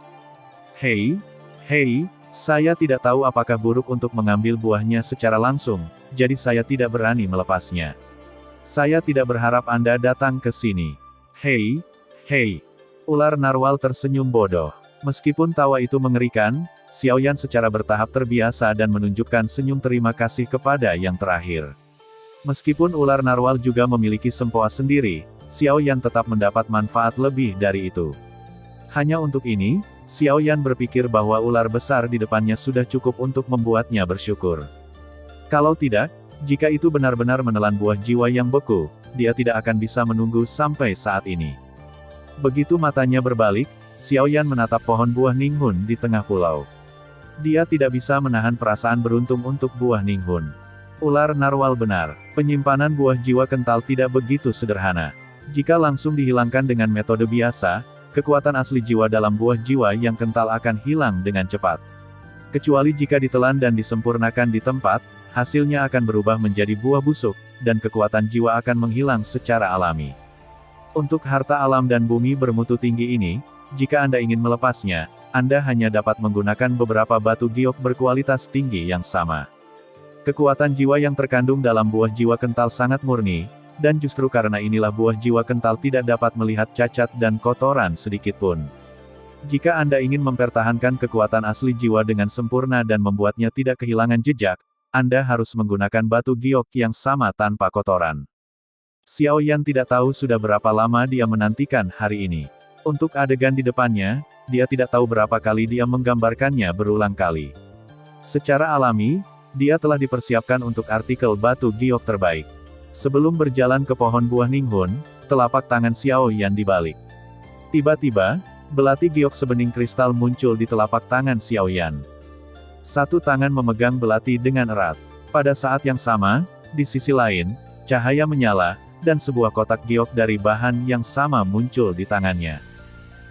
Hei, saya tidak tahu apakah buruk untuk mengambil buahnya secara langsung, jadi saya tidak berani melepasnya. Saya tidak berharap Anda datang ke sini. Hei, ular narwal tersenyum bodoh. Meskipun tawa itu mengerikan, Xiao Yan secara bertahap terbiasa dan menunjukkan senyum terima kasih kepada yang terakhir. Meskipun ular narwal juga memiliki sempoa sendiri, Xiao Yan tetap mendapat manfaat lebih dari itu. Hanya untuk ini, Xiao Yan berpikir bahwa ular besar di depannya sudah cukup untuk membuatnya bersyukur. Kalau tidak, jika itu benar-benar menelan buah jiwa yang beku, dia tidak akan bisa menunggu sampai saat ini. Begitu matanya berbalik, Xiao Yan menatap pohon buah Ninghun di tengah pulau. Dia tidak bisa menahan perasaan beruntung untuk buah Ninghun. Ular narwal benar, penyimpanan buah jiwa kental tidak begitu sederhana. Jika langsung dihilangkan dengan metode biasa, kekuatan asli jiwa dalam buah jiwa yang kental akan hilang dengan cepat. Kecuali jika ditelan dan disempurnakan di tempat, hasilnya akan berubah menjadi buah busuk, dan kekuatan jiwa akan menghilang secara alami. Untuk harta alam dan bumi bermutu tinggi ini, jika Anda ingin melepasnya, Anda hanya dapat menggunakan beberapa batu giok berkualitas tinggi yang sama. Kekuatan jiwa yang terkandung dalam buah jiwa kental sangat murni, dan justru karena inilah buah jiwa kental tidak dapat melihat cacat dan kotoran sedikitpun. Jika Anda ingin mempertahankan kekuatan asli jiwa dengan sempurna dan membuatnya tidak kehilangan jejak, Anda harus menggunakan batu giok yang sama tanpa kotoran. Xiao Yan tidak tahu sudah berapa lama dia menantikan hari ini. Untuk adegan di depannya, dia tidak tahu berapa kali dia menggambarkannya berulang kali. Secara alami, dia telah dipersiapkan untuk artikel batu giok terbaik. Sebelum berjalan ke pohon buah Ninghun, telapak tangan Xiao Yan dibalik. Tiba-tiba, belati giok sebening kristal muncul di telapak tangan Xiao Yan. Satu tangan memegang belati dengan erat. Pada saat yang sama, di sisi lain, cahaya menyala, dan sebuah kotak giok dari bahan yang sama muncul di tangannya.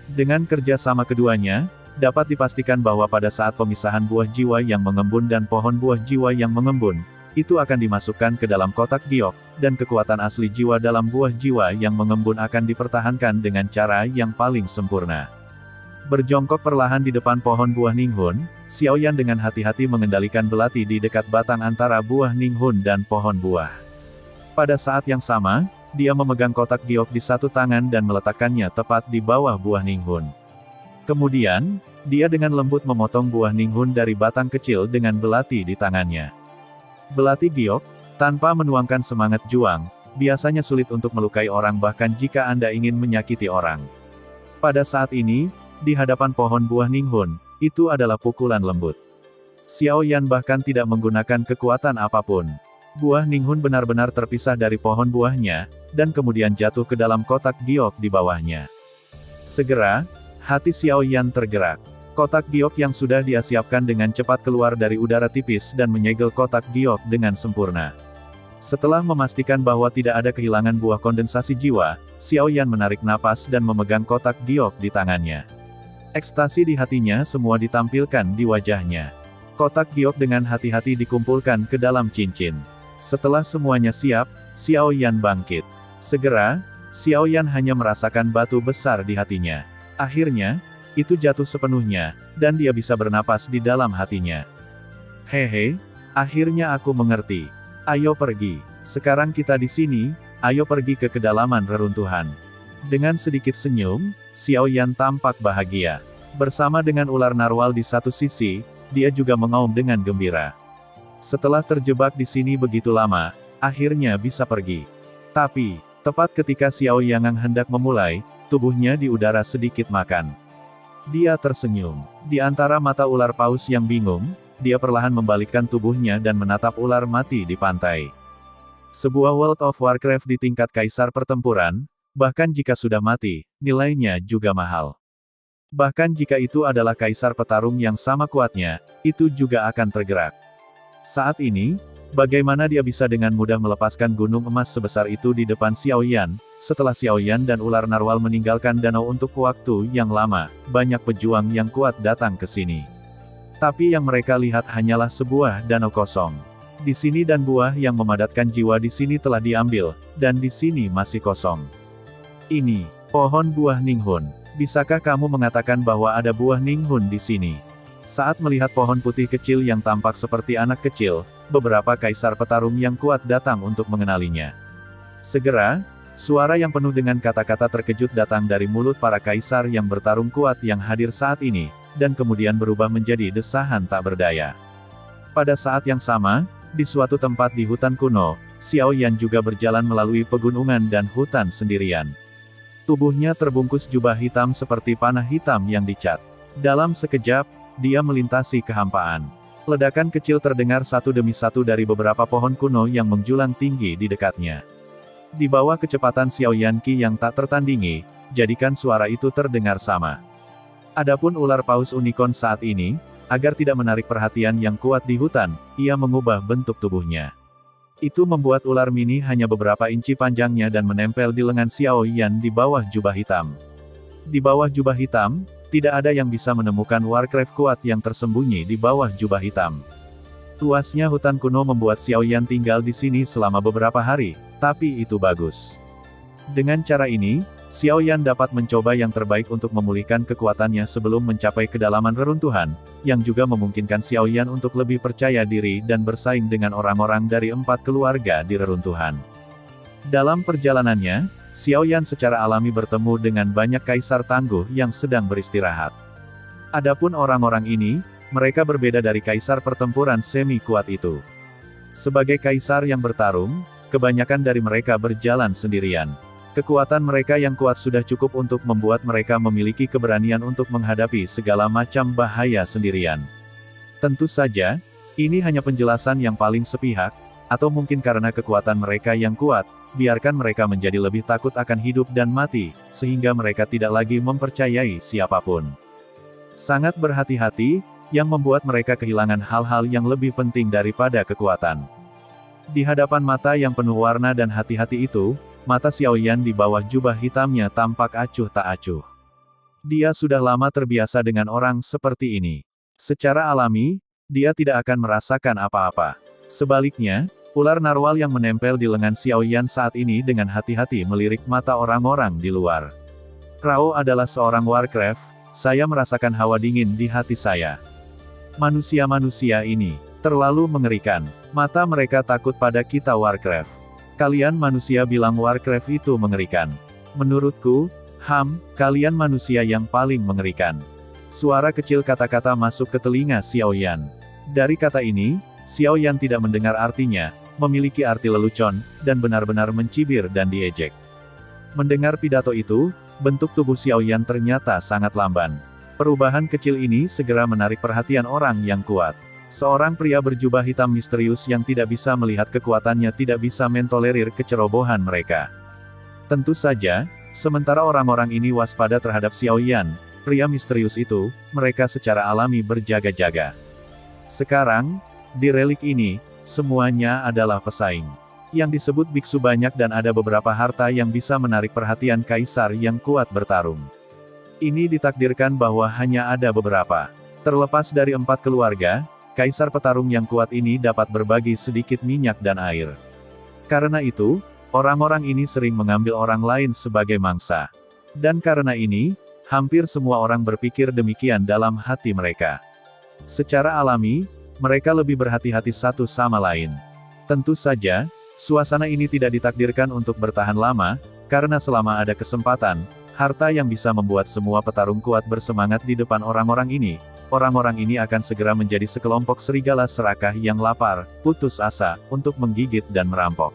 Dengan kerja sama keduanya, dapat dipastikan bahwa pada saat pemisahan buah jiwa yang mengembun dan pohon buah jiwa yang mengembun, itu akan dimasukkan ke dalam kotak giok, dan kekuatan asli jiwa dalam buah jiwa yang mengembun akan dipertahankan dengan cara yang paling sempurna. Berjongkok perlahan di depan pohon buah Ninghun, Xiao Yan dengan hati-hati mengendalikan belati di dekat batang antara buah Ninghun dan pohon buah. Pada saat yang sama, dia memegang kotak giok di satu tangan dan meletakkannya tepat di bawah buah Ninghun. Kemudian, dia dengan lembut memotong buah Ninghun dari batang kecil dengan belati di tangannya. Belati giok, tanpa menuangkan semangat juang, biasanya sulit untuk melukai orang bahkan jika Anda ingin menyakiti orang. Pada saat ini, di hadapan pohon buah Ninghun, itu adalah pukulan lembut. Xiao Yan bahkan tidak menggunakan kekuatan apapun. Buah Ninghun benar-benar terpisah dari pohon buahnya, dan kemudian jatuh ke dalam kotak giok di bawahnya. Segera, hati Xiao Yan tergerak. Kotak giok yang sudah dia siapkan dengan cepat keluar dari udara tipis dan menyegel kotak giok dengan sempurna. Setelah memastikan bahwa tidak ada kehilangan buah kondensasi jiwa, Xiao Yan menarik napas dan memegang kotak giok di tangannya. Ekstasi di hatinya semua ditampilkan di wajahnya. Kotak giok dengan hati-hati dikumpulkan ke dalam cincin. Setelah semuanya siap, Xiao Yan bangkit. Segera, Xiao Yan hanya merasakan batu besar di hatinya. Akhirnya, itu jatuh sepenuhnya, dan dia bisa bernapas di dalam hatinya. Hehe, akhirnya aku mengerti. Ayo pergi. Sekarang kita di sini, ayo pergi ke kedalaman reruntuhan. Dengan sedikit senyum, Xiao Yan tampak bahagia. Bersama dengan ular narwal di satu sisi, dia juga mengaum dengan gembira. Setelah terjebak di sini begitu lama, akhirnya bisa pergi. Tapi, tepat ketika Xiao Yan hendak memulai, tubuhnya di udara sedikit makan. Dia tersenyum. Di antara mata ular paus yang bingung, dia perlahan membalikkan tubuhnya dan menatap ular mati di pantai. Sebuah World of Warcraft di tingkat kaisar pertempuran, bahkan jika sudah mati, nilainya juga mahal. Bahkan jika itu adalah kaisar petarung yang sama kuatnya, itu juga akan tergerak. Saat ini, bagaimana dia bisa dengan mudah melepaskan gunung emas sebesar itu di depan Xiao Yan, setelah Xiao Yan dan ular narwal meninggalkan danau untuk waktu yang lama, banyak pejuang yang kuat datang ke sini. Tapi yang mereka lihat hanyalah sebuah danau kosong. Di sini dan buah yang memadatkan jiwa di sini telah diambil, dan di sini masih kosong. Ini, pohon buah Ninghun. Bisakah kamu mengatakan bahwa ada buah Ninghun di sini? Saat melihat pohon putih kecil yang tampak seperti anak kecil, beberapa kaisar petarung yang kuat datang untuk mengenalinya. Segera, suara yang penuh dengan kata-kata terkejut datang dari mulut para kaisar yang bertarung kuat yang hadir saat ini, dan kemudian berubah menjadi desahan tak berdaya. Pada saat yang sama, di suatu tempat di hutan kuno, Xiao Yan juga berjalan melalui pegunungan dan hutan sendirian. Tubuhnya terbungkus jubah hitam seperti panah hitam yang dicat. Dalam sekejap, dia melintasi kehampaan. Ledakan kecil terdengar satu demi satu dari beberapa pohon kuno yang menjulang tinggi di dekatnya. Di bawah kecepatan Xiao Yan Qi yang tak tertandingi, jadikan suara itu terdengar sama. Adapun ular paus unicorn saat ini, agar tidak menarik perhatian yang kuat di hutan, ia mengubah bentuk tubuhnya. Itu membuat ular mini hanya beberapa inci panjangnya dan menempel di lengan Xiao Yan di bawah jubah hitam. Di bawah jubah hitam, tidak ada yang bisa menemukan Warcraft kuat yang tersembunyi di bawah jubah hitam. Luasnya hutan kuno membuat Xiao Yan tinggal di sini selama beberapa hari, tapi itu bagus. Dengan cara ini, Xiao Yan dapat mencoba yang terbaik untuk memulihkan kekuatannya sebelum mencapai kedalaman reruntuhan, yang juga memungkinkan Xiao Yan untuk lebih percaya diri dan bersaing dengan orang-orang dari 4 keluarga di reruntuhan. Dalam perjalanannya, Xiao Yan secara alami bertemu dengan banyak kaisar tangguh yang sedang beristirahat. Adapun orang-orang ini, mereka berbeda dari kaisar pertempuran semi kuat itu. Sebagai kaisar yang bertarung, kebanyakan dari mereka berjalan sendirian. Kekuatan mereka yang kuat sudah cukup untuk membuat mereka memiliki keberanian untuk menghadapi segala macam bahaya sendirian. Tentu saja, ini hanya penjelasan yang paling sepihak, atau mungkin karena kekuatan mereka yang kuat, biarkan mereka menjadi lebih takut akan hidup dan mati, sehingga mereka tidak lagi mempercayai siapapun. Sangat berhati-hati, yang membuat mereka kehilangan hal-hal yang lebih penting daripada kekuatan. Di hadapan mata yang penuh warna dan hati-hati itu, mata Xiao Yan di bawah jubah hitamnya tampak acuh tak acuh. Dia sudah lama terbiasa dengan orang seperti ini. Secara alami, dia tidak akan merasakan apa-apa. Sebaliknya, ular narwal yang menempel di lengan Xiao Yan saat ini dengan hati-hati melirik mata orang-orang di luar. Rao adalah seorang Warcraft, saya merasakan hawa dingin di hati saya. Manusia-manusia ini terlalu mengerikan. Mata mereka takut pada kita Warcraft. Kalian manusia bilang Warcraft itu mengerikan. Menurutku, kalian manusia yang paling mengerikan. Suara kecil kata-kata masuk ke telinga Xiaoyan. Dari kata ini, Xiaoyan tidak mendengar artinya, memiliki arti lelucon, dan benar-benar mencibir dan diejek. Mendengar pidato itu, bentuk tubuh Xiaoyan ternyata sangat lamban. Perubahan kecil ini segera menarik perhatian orang yang kuat. Seorang pria berjubah hitam misterius yang tidak bisa melihat kekuatannya tidak bisa mentolerir kecerobohan mereka. Tentu saja, sementara orang-orang ini waspada terhadap Xiaoyan, pria misterius itu, mereka secara alami berjaga-jaga. Sekarang, di relik ini, semuanya adalah pesaing. Yang disebut biksu banyak dan ada beberapa harta yang bisa menarik perhatian kaisar yang kuat bertarung. Ini ditakdirkan bahwa hanya ada beberapa. Terlepas dari 4 keluarga, kaisar petarung yang kuat ini dapat berbagi sedikit minyak dan air. Karena itu, orang-orang ini sering mengambil orang lain sebagai mangsa. Dan karena ini, hampir semua orang berpikir demikian dalam hati mereka. Secara alami, mereka lebih berhati-hati satu sama lain. Tentu saja, suasana ini tidak ditakdirkan untuk bertahan lama, karena selama ada kesempatan, harta yang bisa membuat semua petarung kuat bersemangat di depan orang-orang ini akan segera menjadi sekelompok serigala serakah yang lapar, putus asa, untuk menggigit dan merampok.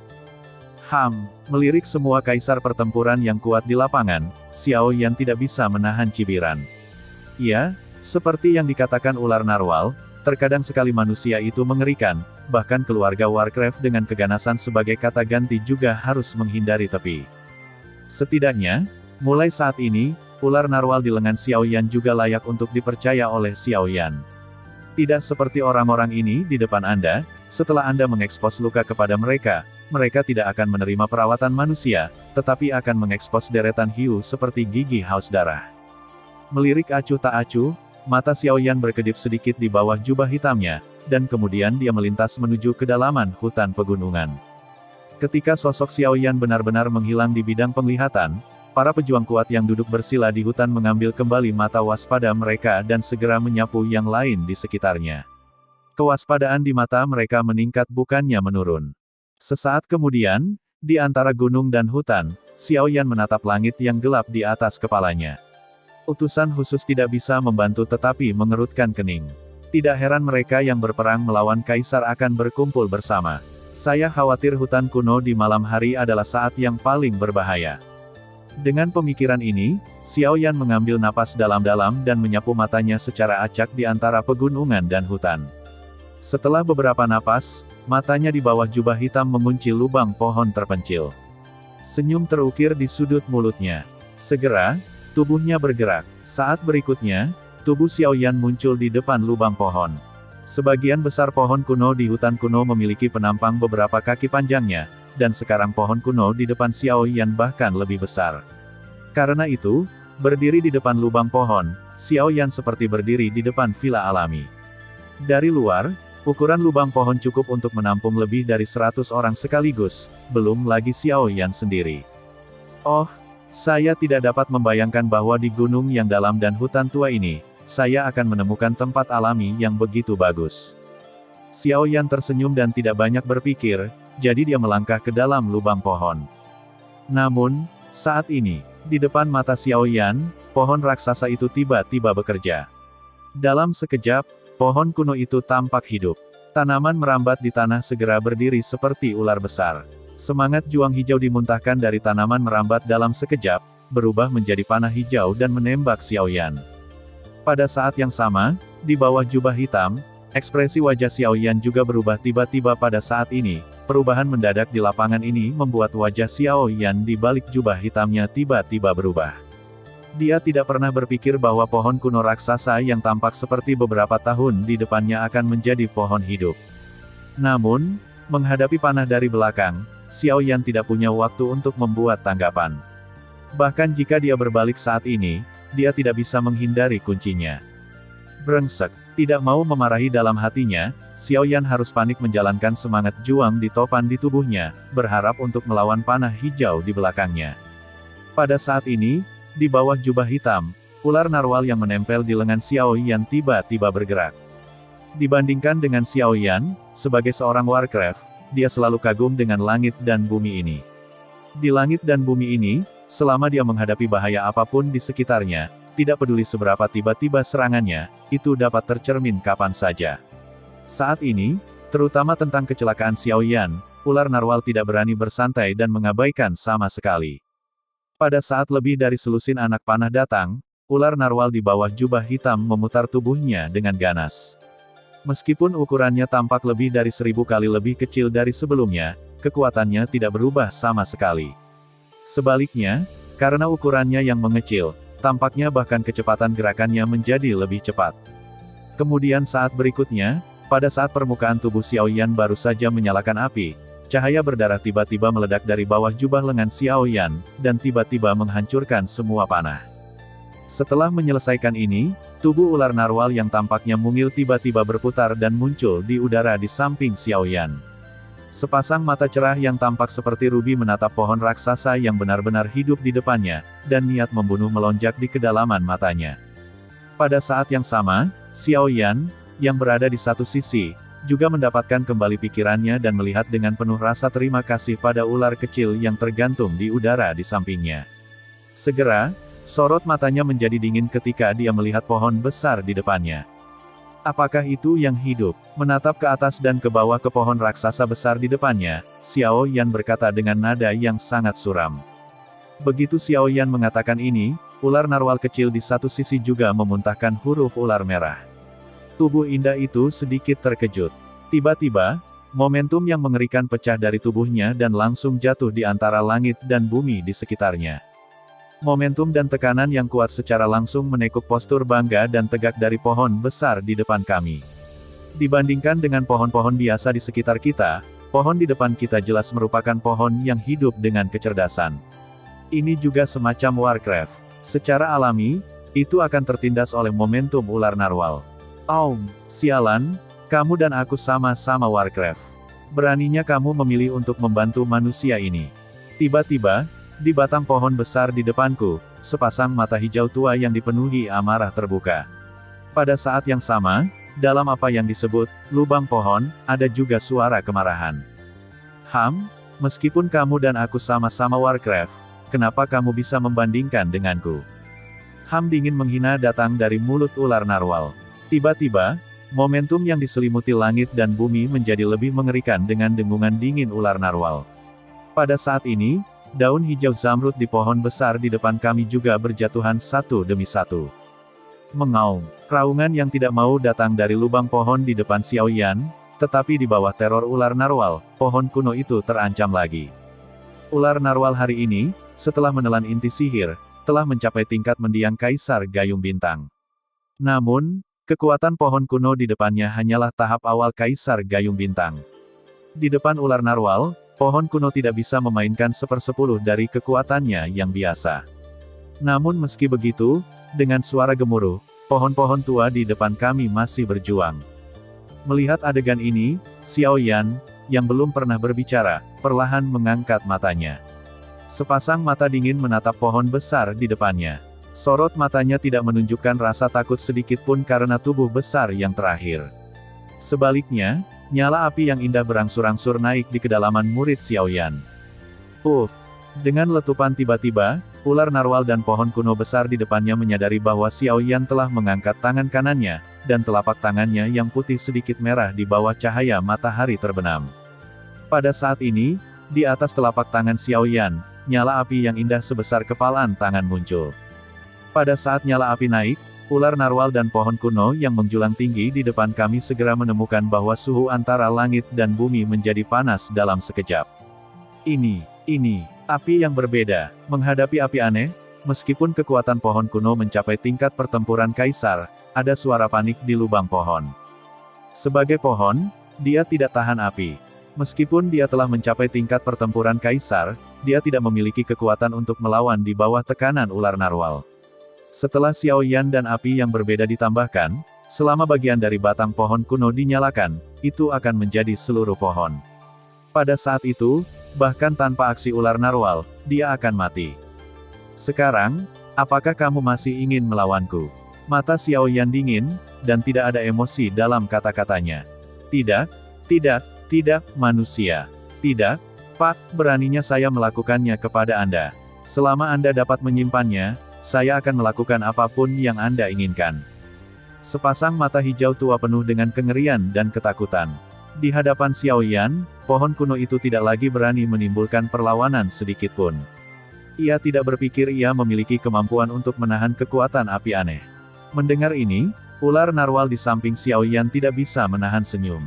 Melirik semua kaisar pertempuran yang kuat di lapangan, Xiaoyan tidak bisa menahan cibiran. Ya, seperti yang dikatakan ular narwal, terkadang sekali manusia itu mengerikan, bahkan keluarga Warcraft dengan keganasan sebagai kata ganti juga harus menghindari tepi. Setidaknya, mulai saat ini, ular narwal di lengan Xiaoyan juga layak untuk dipercaya oleh Xiaoyan. Tidak seperti orang-orang ini di depan Anda, setelah Anda mengekspos luka kepada mereka tidak akan menerima perawatan manusia, tetapi akan mengekspos deretan hiu seperti gigi haus darah. Melirik acuh tak acuh, mata Xiaoyan berkedip sedikit di bawah jubah hitamnya, dan kemudian dia melintas menuju kedalaman hutan pegunungan. Ketika sosok Xiaoyan benar-benar menghilang di bidang penglihatan, para pejuang kuat yang duduk bersila di hutan mengambil kembali mata waspada mereka dan segera menyapu yang lain di sekitarnya. Kewaspadaan di mata mereka meningkat bukannya menurun. Sesaat kemudian, di antara gunung dan hutan, Xiaoyan menatap langit yang gelap di atas kepalanya. Utusan khusus tidak bisa membantu tetapi mengerutkan kening. Tidak heran mereka yang berperang melawan kaisar akan berkumpul bersama. Saya khawatir hutan kuno di malam hari adalah saat yang paling berbahaya. Dengan pemikiran ini, Xiaoyan mengambil napas dalam-dalam dan menyapu matanya secara acak di antara pegunungan dan hutan. Setelah beberapa napas, matanya di bawah jubah hitam mengunci lubang pohon terpencil. Senyum terukir di sudut mulutnya. Segera, tubuhnya bergerak. Saat berikutnya, tubuh Xiaoyan muncul di depan lubang pohon. Sebagian besar pohon kuno di hutan kuno memiliki penampang beberapa kaki panjangnya, dan sekarang pohon kuno di depan Xiaoyan bahkan lebih besar. Karena itu, berdiri di depan lubang pohon, Xiaoyan seperti berdiri di depan villa alami. Dari luar, ukuran lubang pohon cukup untuk menampung lebih dari 100 orang sekaligus, belum lagi Xiaoyan sendiri. Oh, saya tidak dapat membayangkan bahwa di gunung yang dalam dan hutan tua ini, saya akan menemukan tempat alami yang begitu bagus. Xiaoyan tersenyum dan tidak banyak berpikir, jadi dia melangkah ke dalam lubang pohon. Namun, saat ini, di depan mata Xiaoyan, pohon raksasa itu tiba-tiba bekerja. Dalam sekejap, pohon kuno itu tampak hidup. Tanaman merambat di tanah segera berdiri seperti ular besar. Semangat juang hijau dimuntahkan dari tanaman merambat dalam sekejap, berubah menjadi panah hijau dan menembak Xiaoyan. Pada saat yang sama, di bawah jubah hitam, ekspresi wajah Xiaoyan juga berubah tiba-tiba pada saat ini. Perubahan mendadak di lapangan ini membuat wajah Xiaoyan di balik jubah hitamnya tiba-tiba berubah. Dia tidak pernah berpikir bahwa pohon kuno raksasa yang tampak seperti beberapa tahun di depannya akan menjadi pohon hidup. Namun, menghadapi panah dari belakang, Xiaoyan tidak punya waktu untuk membuat tanggapan. Bahkan jika dia berbalik saat ini, dia tidak bisa menghindari kuncinya. Brengsek, tidak mau memarahi dalam hatinya, Xiaoyan harus panik menjalankan semangat juang di topan di tubuhnya, berharap untuk melawan panah hijau di belakangnya. Pada saat ini, di bawah jubah hitam, ular narwal yang menempel di lengan Xiao Yan tiba-tiba bergerak. Dibandingkan dengan Xiao Yan, sebagai seorang Warcraft, dia selalu kagum dengan langit dan bumi ini. Di langit dan bumi ini, selama dia menghadapi bahaya apapun di sekitarnya, tidak peduli seberapa tiba-tiba serangannya, itu dapat tercermin kapan saja. Saat ini, terutama tentang kecelakaan Xiao Yan, ular narwal tidak berani bersantai dan mengabaikan sama sekali. Pada saat lebih dari selusin anak panah datang, ular narwal di bawah jubah hitam memutar tubuhnya dengan ganas. Meskipun ukurannya tampak lebih dari 1000 kali lebih kecil dari sebelumnya, kekuatannya tidak berubah sama sekali. Sebaliknya, karena ukurannya yang mengecil, tampaknya bahkan kecepatan gerakannya menjadi lebih cepat. Kemudian saat berikutnya, pada saat permukaan tubuh Xiao Yan baru saja menyalakan api, cahaya berdarah tiba-tiba meledak dari bawah jubah lengan Xiao Yan, dan tiba-tiba menghancurkan semua panah. Setelah menyelesaikan ini, tubuh ular narwal yang tampaknya mungil tiba-tiba berputar dan muncul di udara di samping Xiao Yan. Sepasang mata cerah yang tampak seperti rubi menatap pohon raksasa yang benar-benar hidup di depannya, dan niat membunuh melonjak di kedalaman matanya. Pada saat yang sama, Xiao Yan, yang berada di satu sisi, juga mendapatkan kembali pikirannya dan melihat dengan penuh rasa terima kasih pada ular kecil yang tergantung di udara di sampingnya. Segera, sorot matanya menjadi dingin ketika dia melihat pohon besar di depannya. Apakah itu yang hidup? Menatap ke atas dan ke bawah ke pohon raksasa besar di depannya, Xiao Yan berkata dengan nada yang sangat suram. Begitu Xiao Yan mengatakan ini, ular narwal kecil di satu sisi juga memuntahkan huruf ular merah. Tubuh indah itu sedikit terkejut. Tiba-tiba, momentum yang mengerikan pecah dari tubuhnya dan langsung jatuh di antara langit dan bumi di sekitarnya. Momentum dan tekanan yang kuat secara langsung menekuk postur bangga dan tegak dari pohon besar di depan kami. Dibandingkan dengan pohon-pohon biasa di sekitar kita, pohon di depan kita jelas merupakan pohon yang hidup dengan kecerdasan. Ini juga semacam Warcraft. Secara alami, itu akan tertindas oleh momentum ular narwal. Sialan, kamu dan aku sama-sama Warcraft. Beraninya kamu memilih untuk membantu manusia ini. Tiba-tiba, di batang pohon besar di depanku, sepasang mata hijau tua yang dipenuhi amarah terbuka. Pada saat yang sama, dalam apa yang disebut lubang pohon, ada juga suara kemarahan. Meskipun kamu dan aku sama-sama Warcraft, kenapa kamu bisa membandingkan denganku? Dingin menghina datang dari mulut ular narwal. Tiba-tiba, momentum yang diselimuti langit dan bumi menjadi lebih mengerikan dengan dengungan dingin ular narwal. Pada saat ini, daun hijau zamrud di pohon besar di depan kami juga berjatuhan satu demi satu. Mengaum, raungan yang tidak mau datang dari lubang pohon di depan Xiao Yan, tetapi di bawah teror ular narwal, pohon kuno itu terancam lagi. Ular narwal hari ini, setelah menelan inti sihir, telah mencapai tingkat mendiang Kaisar Gayung Bintang. Namun, kekuatan pohon kuno di depannya hanyalah tahap awal Kaisar Gayung Bintang. Di depan ular narwal, pohon kuno tidak bisa memainkan 1/10 dari kekuatannya yang biasa. Namun meski begitu, dengan suara gemuruh, pohon-pohon tua di depan kami masih berjuang. Melihat adegan ini, Xiao Yan, yang belum pernah berbicara, perlahan mengangkat matanya. Sepasang mata dingin menatap pohon besar di depannya. Sorot matanya tidak menunjukkan rasa takut sedikit pun karena tubuh besar yang terakhir. Sebaliknya, nyala api yang indah berangsur-angsur naik di kedalaman murid Xiao Yan. Dengan letupan tiba-tiba, ular narwal dan pohon kuno besar di depannya menyadari bahwa Xiao Yan telah mengangkat tangan kanannya, dan telapak tangannya yang putih sedikit merah di bawah cahaya matahari terbenam. Pada saat ini, di atas telapak tangan Xiao Yan, nyala api yang indah sebesar kepalan tangan muncul. Pada saat nyala api naik, ular narwal dan pohon kuno yang menjulang tinggi di depan kami segera menemukan bahwa suhu antara langit dan bumi menjadi panas dalam sekejap. Ini, api yang berbeda. Menghadapi api aneh, meskipun kekuatan pohon kuno mencapai tingkat pertempuran kaisar, ada suara panik di lubang pohon. Sebagai pohon, dia tidak tahan api. Meskipun dia telah mencapai tingkat pertempuran kaisar, dia tidak memiliki kekuatan untuk melawan di bawah tekanan ular narwal. Setelah Xiao Yan dan api yang berbeda ditambahkan, selama bagian dari batang pohon kuno dinyalakan, itu akan menjadi seluruh pohon. Pada saat itu, bahkan tanpa aksi ular narwal, dia akan mati. Sekarang, Apakah kamu masih ingin melawanku? Mata Xiao Yan dingin, dan tidak ada emosi dalam kata-katanya. Tidak, tidak, tidak, manusia. Tidak, Pak, beraninya saya melakukannya kepada Anda. Selama Anda dapat menyimpannya, saya akan melakukan apapun yang Anda inginkan. Sepasang mata hijau tua penuh dengan kengerian dan ketakutan. Di hadapan Xiao Yan, pohon kuno itu tidak lagi berani menimbulkan perlawanan sedikitpun. Ia tidak berpikir ia memiliki kemampuan untuk menahan kekuatan api aneh. Mendengar ini, ular narwal di samping Xiao Yan tidak bisa menahan senyum.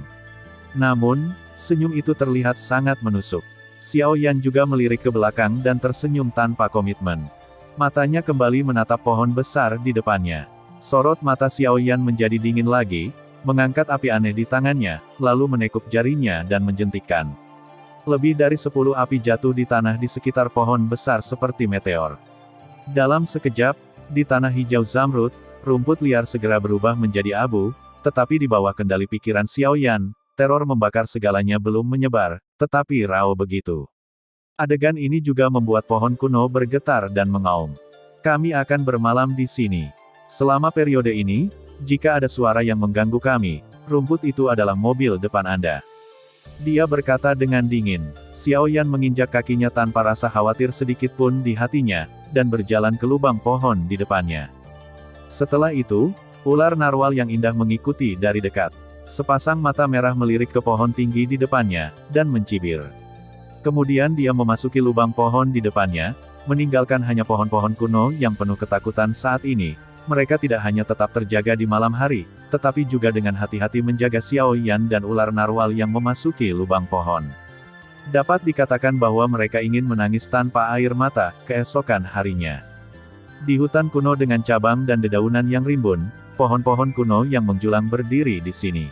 Namun, senyum itu terlihat sangat menusuk. Xiao Yan juga melirik ke belakang dan tersenyum tanpa komitmen. Matanya kembali menatap pohon besar di depannya. Sorot mata Xiao Yan menjadi dingin lagi, mengangkat api aneh di tangannya, lalu menekuk jarinya dan menjentikkan. Lebih dari 10 api jatuh di tanah di sekitar pohon besar seperti meteor. Dalam sekejap, di tanah hijau zamrud, rumput liar segera berubah menjadi abu, tetapi di bawah kendali pikiran Xiao Yan, teror membakar segalanya belum menyebar, tetapi raw begitu. Adegan ini juga membuat pohon kuno bergetar dan mengaum. Kami akan bermalam di sini. Selama periode ini, jika ada suara yang mengganggu kami, rumput itu adalah mobil depan Anda. Dia berkata dengan dingin. Xiao Yan menginjak kakinya tanpa rasa khawatir sedikitpun di hatinya, dan berjalan ke lubang pohon di depannya. Setelah itu, ular narwal yang indah mengikuti dari dekat. Sepasang mata merah melirik ke pohon tinggi di depannya, dan mencibir. Kemudian dia memasuki lubang pohon di depannya, meninggalkan hanya pohon-pohon kuno yang penuh ketakutan saat ini. Mereka tidak hanya tetap terjaga di malam hari, tetapi juga dengan hati-hati menjaga Xiao Yan dan ular narwal yang memasuki lubang pohon. Dapat dikatakan bahwa mereka ingin menangis tanpa air mata, keesokan harinya. Di hutan kuno dengan cabang dan dedaunan yang rimbun, pohon-pohon kuno yang menjulang berdiri di sini.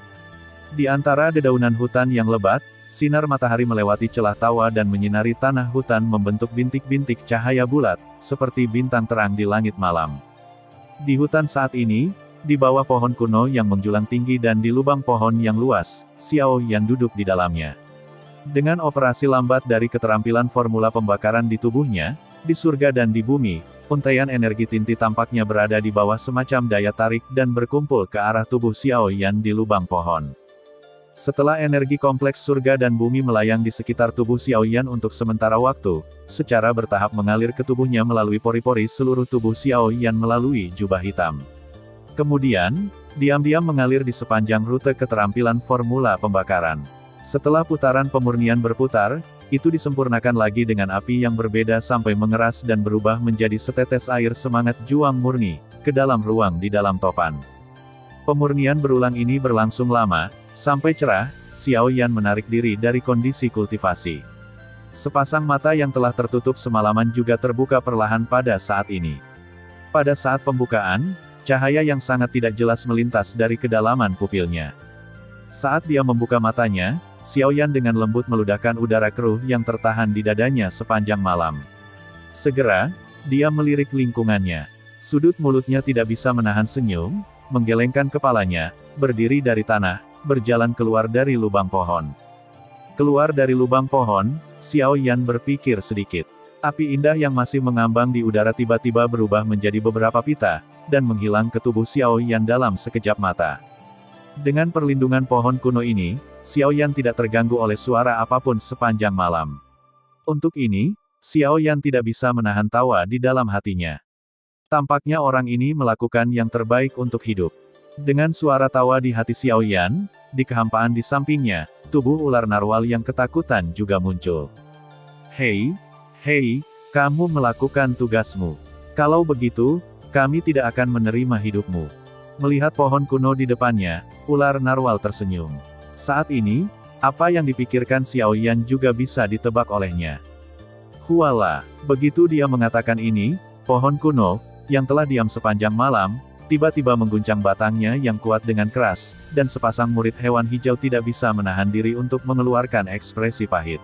Di antara dedaunan hutan yang lebat, sinar matahari melewati celah tawa dan menyinari tanah hutan membentuk bintik-bintik cahaya bulat, seperti bintang terang di langit malam. Di hutan saat ini, di bawah pohon kuno yang menjulang tinggi dan di lubang pohon yang luas, Xiao Yan duduk di dalamnya. Dengan operasi lambat dari keterampilan formula pembakaran di tubuhnya, di surga dan di bumi, untaian energi Tinti tampaknya berada di bawah semacam daya tarik dan berkumpul ke arah tubuh Xiao Yan di lubang pohon. Setelah energi kompleks surga dan bumi melayang di sekitar tubuh Xiao Yan untuk sementara waktu, secara bertahap mengalir ke tubuhnya melalui pori-pori seluruh tubuh Xiao Yan melalui jubah hitam. Kemudian, diam-diam mengalir di sepanjang rute keterampilan formula pembakaran. Setelah putaran pemurnian berputar, itu disempurnakan lagi dengan api yang berbeda sampai mengeras dan berubah menjadi setetes air semangat juang murni, ke dalam ruang di dalam topan. Pemurnian berulang ini berlangsung lama, sampai cerah, Xiao Yan menarik diri dari kondisi kultivasi. Sepasang mata yang telah tertutup semalaman juga terbuka perlahan pada saat ini. Pada saat pembukaan, cahaya yang sangat tidak jelas melintas dari kedalaman pupilnya. Saat dia membuka matanya, Xiao Yan dengan lembut meludahkan udara keruh yang tertahan di dadanya sepanjang malam. Segera, dia melirik lingkungannya. Sudut mulutnya tidak bisa menahan senyum, menggelengkan kepalanya, berdiri dari tanah, berjalan keluar dari lubang pohon. Keluar dari lubang pohon, Xiao Yan berpikir sedikit. Api indah yang masih mengambang di udara tiba-tiba berubah menjadi beberapa pita, dan menghilang ke tubuh Xiao Yan dalam sekejap mata. Dengan perlindungan pohon kuno ini, Xiao Yan tidak terganggu oleh suara apapun sepanjang malam. Untuk ini, Xiao Yan tidak bisa menahan tawa di dalam hatinya. Tampaknya orang ini melakukan yang terbaik untuk hidup. Dengan suara tawa di hati Xiao Yan, di kehampaan di sampingnya, tubuh ular narwal yang ketakutan juga muncul. Hei, kamu melakukan tugasmu. Kalau begitu, kami tidak akan menerima hidupmu. Melihat pohon kuno di depannya, ular narwal tersenyum. Saat ini, apa yang dipikirkan Xiao Yan juga bisa ditebak olehnya. Huala, begitu dia mengatakan ini, pohon kuno, yang telah diam sepanjang malam, tiba-tiba mengguncang batangnya yang kuat dengan keras, dan sepasang murid hewan hijau tidak bisa menahan diri untuk mengeluarkan ekspresi pahit.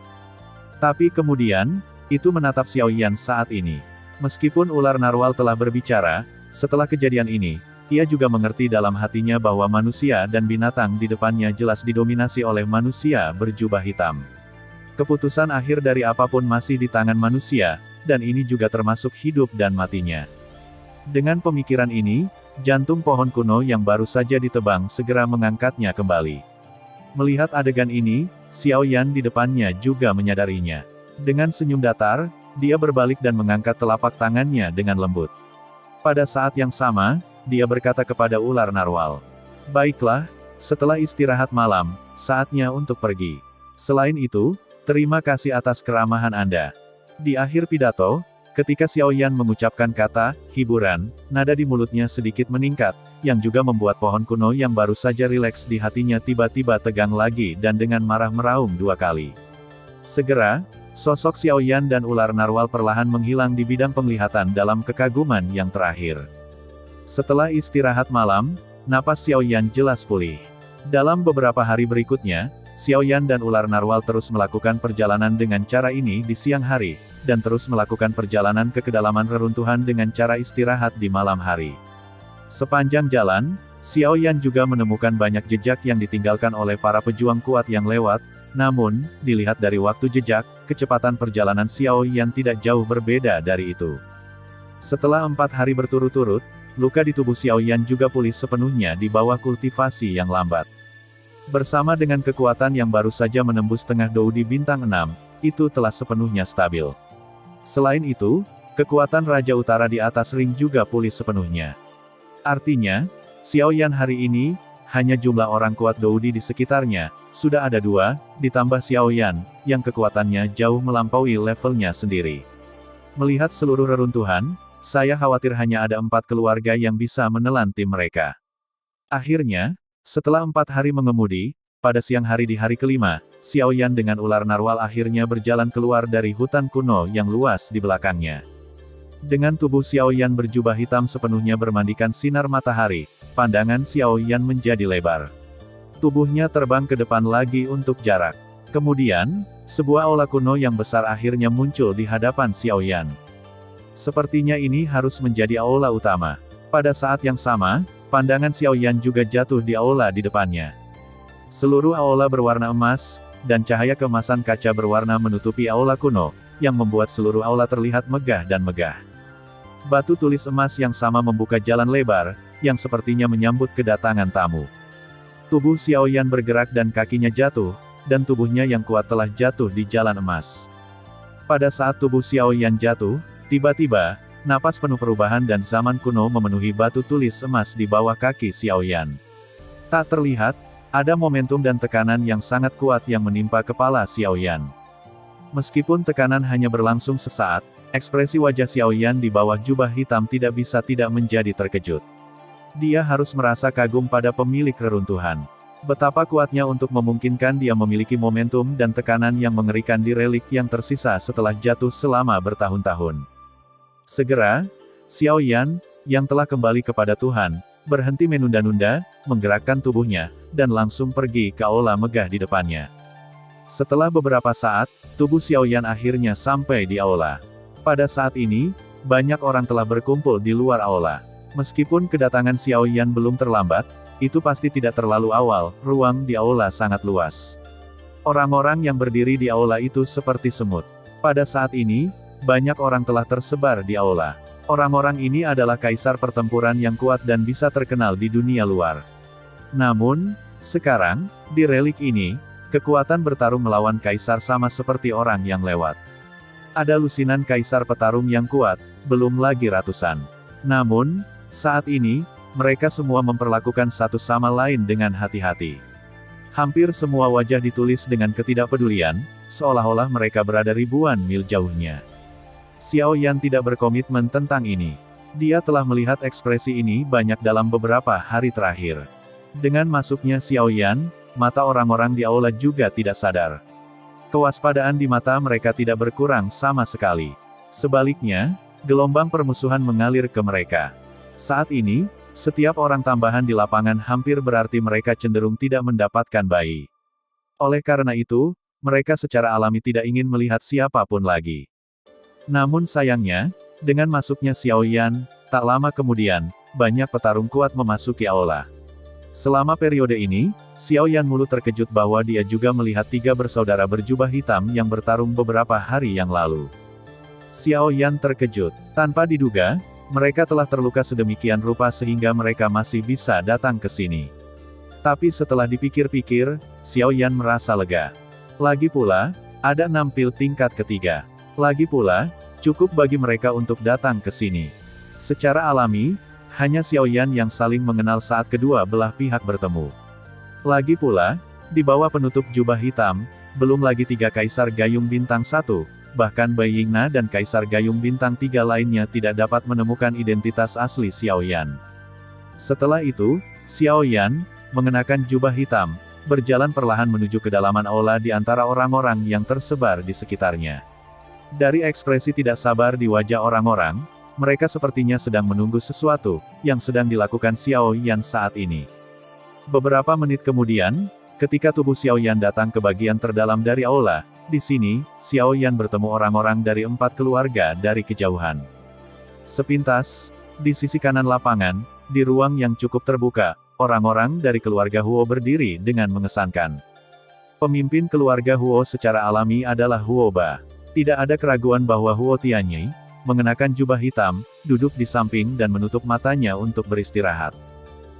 Tapi kemudian, itu menatap Xiao Yan saat ini. Meskipun ular narwal telah berbicara, setelah kejadian ini, ia juga mengerti dalam hatinya bahwa manusia dan binatang di depannya jelas didominasi oleh manusia berjubah hitam. Keputusan akhir dari apapun masih di tangan manusia, dan ini juga termasuk hidup dan matinya. Dengan pemikiran ini, jantung pohon kuno yang baru saja ditebang segera mengangkatnya kembali. Melihat adegan ini, Xiao Yan di depannya juga menyadarinya. Dengan senyum datar, dia berbalik dan mengangkat telapak tangannya dengan lembut. Pada saat yang sama, dia berkata kepada ular narwal. Baiklah, setelah istirahat malam, saatnya untuk pergi. Selain itu, terima kasih atas keramahan Anda. Di akhir pidato, ketika Xiao Yan mengucapkan kata hiburan, nada di mulutnya sedikit meningkat, yang juga membuat pohon kuno yang baru saja rileks di hatinya tiba-tiba tegang lagi dan dengan marah meraung 2 kali. Segera, sosok Xiao Yan dan ular narwal perlahan menghilang di bidang penglihatan dalam kekaguman yang terakhir. Setelah istirahat malam, napas Xiao Yan jelas pulih. Dalam beberapa hari berikutnya, Xiao Yan dan ular narwal terus melakukan perjalanan dengan cara ini di siang hari, dan terus melakukan perjalanan ke kedalaman reruntuhan dengan cara istirahat di malam hari. Sepanjang jalan, Xiao Yan juga menemukan banyak jejak yang ditinggalkan oleh para pejuang kuat yang lewat, namun, dilihat dari waktu jejak, kecepatan perjalanan Xiao Yan tidak jauh berbeda dari itu. Setelah 4 hari berturut-turut, luka di tubuh Xiao Yan juga pulih sepenuhnya di bawah kultivasi yang lambat. Bersama dengan kekuatan yang baru saja menembus tengah dou di bintang 6, itu telah sepenuhnya stabil. Selain itu, kekuatan Raja Utara di atas ring juga pulih sepenuhnya. Artinya, Xiao Yan hari ini, hanya jumlah orang kuat Doudi di sekitarnya, sudah ada 2, ditambah Xiao Yan, yang kekuatannya jauh melampaui levelnya sendiri. Melihat seluruh reruntuhan, saya khawatir hanya ada 4 keluarga yang bisa menelan tim mereka. Akhirnya, setelah 4 hari mengemudi, pada siang hari di hari kelima, Xiao Yan dengan ular narwal akhirnya berjalan keluar dari hutan kuno yang luas di belakangnya. Dengan tubuh Xiao Yan berjubah hitam sepenuhnya bermandikan sinar matahari, pandangan Xiao Yan menjadi lebar. Tubuhnya terbang ke depan lagi untuk jarak. Kemudian, sebuah aula kuno yang besar akhirnya muncul di hadapan Xiao Yan. Sepertinya ini harus menjadi aula utama. Pada saat yang sama, pandangan Xiao Yan juga jatuh di aula di depannya. Seluruh aula berwarna emas, dan cahaya keemasan kaca berwarna menutupi aula kuno, yang membuat seluruh aula terlihat megah dan megah. Batu tulis emas yang sama membuka jalan lebar, yang sepertinya menyambut kedatangan tamu. Tubuh Xiao Yan bergerak dan kakinya jatuh, dan tubuhnya yang kuat telah jatuh di jalan emas. Pada saat tubuh Xiao Yan jatuh, tiba-tiba, napas penuh perubahan dan zaman kuno memenuhi batu tulis emas di bawah kaki Xiao Yan. Tak terlihat, ada momentum dan tekanan yang sangat kuat yang menimpa kepala Xiao Yan. Meskipun tekanan hanya berlangsung sesaat, ekspresi wajah Xiao Yan di bawah jubah hitam tidak bisa tidak menjadi terkejut. Dia harus merasa kagum pada pemilik reruntuhan. Betapa kuatnya untuk memungkinkan dia memiliki momentum dan tekanan yang mengerikan di relik yang tersisa setelah jatuh selama bertahun-tahun. Segera, Xiao Yan, yang telah kembali kepada Tuhan, berhenti menunda-nunda, menggerakkan tubuhnya, dan langsung pergi ke aula megah di depannya. Setelah beberapa saat, tubuh Xiao Yan akhirnya sampai di aula. Pada saat ini, banyak orang telah berkumpul di luar aula. Meskipun kedatangan Xiao Yan belum terlambat, itu pasti tidak terlalu awal, ruang di aula sangat luas. Orang-orang yang berdiri di aula itu seperti semut. Pada saat ini, banyak orang telah tersebar di aula. Orang-orang ini adalah kaisar pertempuran yang kuat dan bisa terkenal di dunia luar. Namun, sekarang, di relik ini, kekuatan bertarung melawan kaisar sama seperti orang yang lewat. Ada lusinan kaisar petarung yang kuat, belum lagi ratusan. Namun, saat ini, mereka semua memperlakukan satu sama lain dengan hati-hati. Hampir semua wajah ditulis dengan ketidakpedulian, seolah-olah mereka berada ribuan mil jauhnya. Xiao Yan tidak berkomitmen tentang ini. Dia telah melihat ekspresi ini banyak dalam beberapa hari terakhir. Dengan masuknya Xiao Yan, mata orang-orang di aula juga tidak sadar. Kewaspadaan di mata mereka tidak berkurang sama sekali. Sebaliknya, gelombang permusuhan mengalir ke mereka. Saat ini, setiap orang tambahan di lapangan hampir berarti mereka cenderung tidak mendapatkan bayi. Oleh karena itu, mereka secara alami tidak ingin melihat siapapun lagi. Namun sayangnya, dengan masuknya Xiao Yan, tak lama kemudian, banyak petarung kuat memasuki aula. Selama periode ini, Xiao Yan mulu terkejut bahwa dia juga melihat 3 bersaudara berjubah hitam yang bertarung beberapa hari yang lalu. Xiao Yan terkejut. Tanpa diduga, Mereka telah terluka sedemikian rupa sehingga mereka masih bisa datang ke sini. Tapi setelah dipikir-pikir, Xiao Yan merasa lega. Lagi pula, ada 6 pil tingkat ketiga. Lagi pula, cukup bagi mereka untuk datang ke sini. Secara alami, hanya Xiao Yan yang saling mengenal saat kedua belah pihak bertemu. Lagi pula, di bawah penutup jubah hitam, belum lagi 3 Kaisar Gayung Bintang 1, bahkan Bai Yingna dan Kaisar Gayung Bintang 3 lainnya tidak dapat menemukan identitas asli Xiao Yan. Setelah itu, Xiao Yan, mengenakan jubah hitam, berjalan perlahan menuju kedalaman aula di antara orang-orang yang tersebar di sekitarnya. Dari ekspresi tidak sabar di wajah orang-orang, mereka sepertinya sedang menunggu sesuatu yang sedang dilakukan Xiao Yan saat ini. Beberapa menit kemudian, ketika tubuh Xiao Yan datang ke bagian terdalam dari aula, di sini, Xiao Yan bertemu orang-orang dari 4 keluarga dari kejauhan. Sepintas, di sisi kanan lapangan, di ruang yang cukup terbuka, orang-orang dari keluarga Huo berdiri dengan mengesankan. Pemimpin keluarga Huo secara alami adalah Huo Ba. Tidak ada keraguan bahwa Huo Tianyi, mengenakan jubah hitam, duduk di samping dan menutup matanya untuk beristirahat.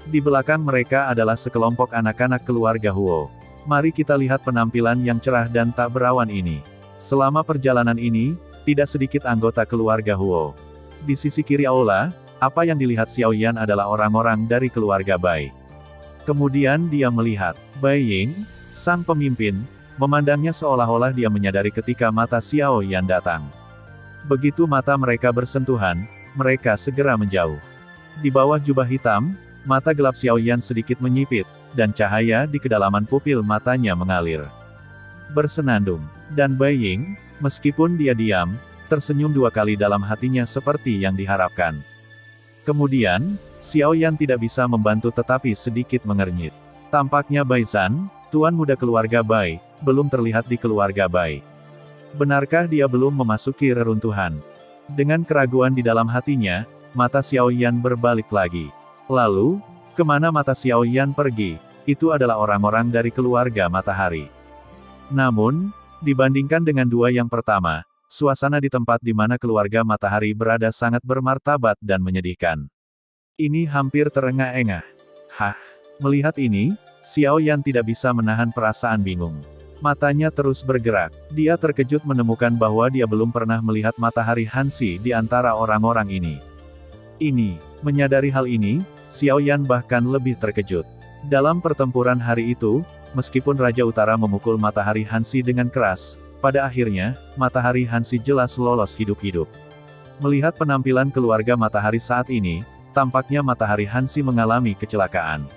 Di belakang mereka adalah sekelompok anak-anak keluarga Huo. Mari kita lihat penampilan yang cerah dan tak berawan ini. Selama perjalanan ini, tidak sedikit anggota keluarga Huo. Di sisi kiri aula, apa yang dilihat Xiao Yan adalah orang-orang dari keluarga Bai. Kemudian dia melihat Bai Ying, sang pemimpin, memandangnya seolah-olah dia menyadari ketika mata Xiao Yan datang. Begitu mata mereka bersentuhan, mereka segera menjauh. Di bawah jubah hitam, mata gelap Xiao Yan sedikit menyipit, dan cahaya di kedalaman pupil matanya mengalir. Bersenandung. Dan Bai Ying, meskipun dia diam, tersenyum 2 kali dalam hatinya seperti yang diharapkan. Kemudian, Xiao Yan tidak bisa membantu tetapi sedikit mengernyit. Tampaknya Bai Zhan, tuan muda keluarga Bai, belum terlihat di keluarga Bai. Benarkah dia belum memasuki reruntuhan? Dengan keraguan di dalam hatinya, mata Xiao Yan berbalik lagi. Lalu, kemana mata Xiao Yan pergi? Itu adalah orang-orang dari keluarga Matahari. Namun, dibandingkan dengan 2 yang pertama, suasana di tempat di mana keluarga Matahari berada sangat bermartabat dan menyedihkan. Ini hampir terengah-engah. Hah? Melihat ini, Xiao Yan tidak bisa menahan perasaan bingung. Matanya terus bergerak. Dia terkejut menemukan bahwa dia belum pernah melihat Matahari Hansi di antara orang-orang ini. Menyadari hal ini, Xiao Yan bahkan lebih terkejut. Dalam pertempuran hari itu, meskipun Raja Utara memukul Matahari Hansi dengan keras, pada akhirnya, Matahari Hansi jelas lolos hidup-hidup. Melihat penampilan keluarga Matahari saat ini, tampaknya Matahari Hansi mengalami kecelakaan.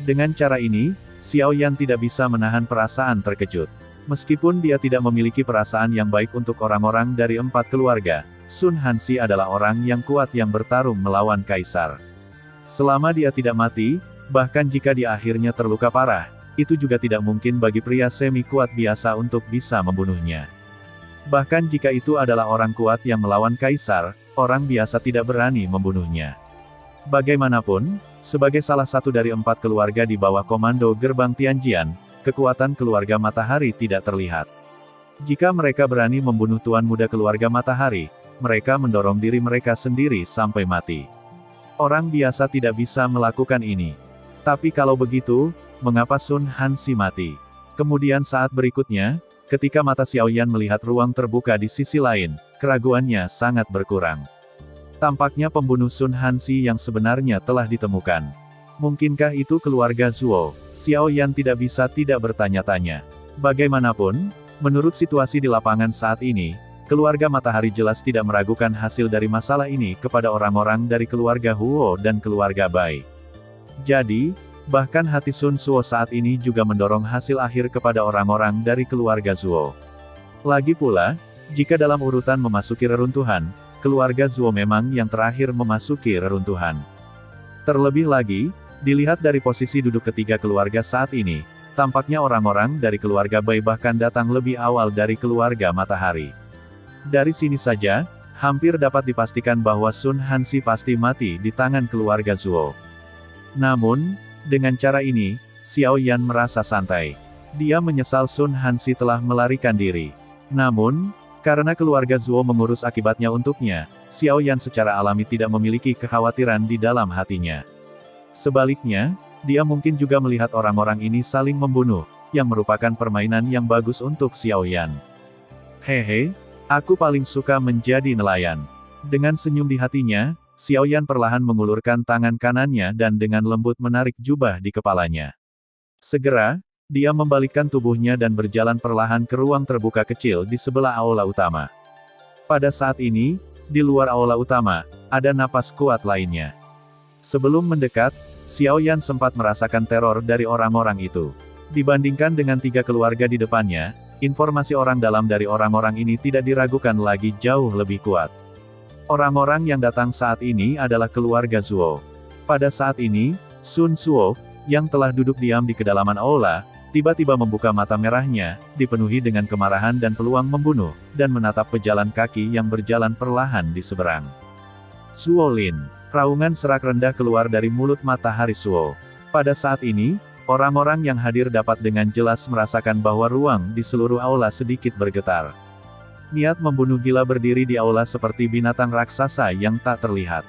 Dengan cara ini, Xiao Yan tidak bisa menahan perasaan terkejut. Meskipun dia tidak memiliki perasaan yang baik untuk orang-orang dari 4 keluarga, Sun Hansi adalah orang yang kuat yang bertarung melawan Kaisar. Selama dia tidak mati, bahkan jika dia akhirnya terluka parah, itu juga tidak mungkin bagi pria semi-kuat biasa untuk bisa membunuhnya. Bahkan jika itu adalah orang kuat yang melawan Kaisar, orang biasa tidak berani membunuhnya. Bagaimanapun, sebagai salah satu dari 4 keluarga di bawah komando Gerbang Tianjian, kekuatan keluarga Matahari tidak terlihat. Jika mereka berani membunuh tuan muda keluarga Matahari, mereka mendorong diri mereka sendiri sampai mati. Orang biasa tidak bisa melakukan ini. Tapi kalau begitu, mengapa Sun Hansi mati? Kemudian saat berikutnya, ketika mata Xiao Yan melihat ruang terbuka di sisi lain, keraguannya sangat berkurang. Tampaknya pembunuh Sun Hansi yang sebenarnya telah ditemukan. Mungkinkah itu keluarga Zhuo? Xiao Yan tidak bisa tidak bertanya-tanya. Bagaimanapun, menurut situasi di lapangan saat ini, keluarga Matahari jelas tidak meragukan hasil dari masalah ini kepada orang-orang dari keluarga Huo dan keluarga Bai. Jadi, bahkan hati Sun Suo saat ini juga mendorong hasil akhir kepada orang-orang dari keluarga Zhuo. Lagi pula, jika dalam urutan memasuki reruntuhan, keluarga Zhuo memang yang terakhir memasuki reruntuhan. Terlebih lagi, dilihat dari posisi duduk ketiga keluarga saat ini, tampaknya orang-orang dari keluarga Bai bahkan datang lebih awal dari keluarga Matahari. Dari sini saja, hampir dapat dipastikan bahwa Sun Hansi pasti mati di tangan keluarga Zhuo. Namun, dengan cara ini, Xiao Yan merasa santai. Dia menyesal Sun Hansi telah melarikan diri. Namun, Karena keluarga Zuo mengurus akibatnya untuknya, Xiao Yan secara alami tidak memiliki kekhawatiran di dalam hatinya. Sebaliknya, dia mungkin juga melihat orang-orang ini saling membunuh, yang merupakan permainan yang bagus untuk Xiao Yan. Hehe, aku paling suka menjadi nelayan. Dengan senyum di hatinya, Xiao Yan perlahan mengulurkan tangan kanannya dan dengan lembut menarik jubah di kepalanya. Segera, dia membalikkan tubuhnya dan berjalan perlahan ke ruang terbuka kecil di sebelah aula utama. Pada saat ini, di luar aula utama, ada napas kuat lainnya. Sebelum mendekat, Xiao Yan sempat merasakan teror dari orang-orang itu. Dibandingkan dengan 3 keluarga di depannya, informasi orang dalam dari orang-orang ini tidak diragukan lagi jauh lebih kuat. Orang-orang yang datang saat ini adalah keluarga Zuo. Pada saat ini, Sun Suo, yang telah duduk diam di kedalaman aula, tiba-tiba membuka mata merahnya, dipenuhi dengan kemarahan dan peluang membunuh, dan menatap pejalan kaki yang berjalan perlahan di seberang. Zuo Lin. Raungan serak rendah keluar dari mulut matahari Suo. Pada saat ini, orang-orang yang hadir dapat dengan jelas merasakan bahwa ruang di seluruh aula sedikit bergetar. Niat membunuh gila berdiri di aula seperti binatang raksasa yang tak terlihat.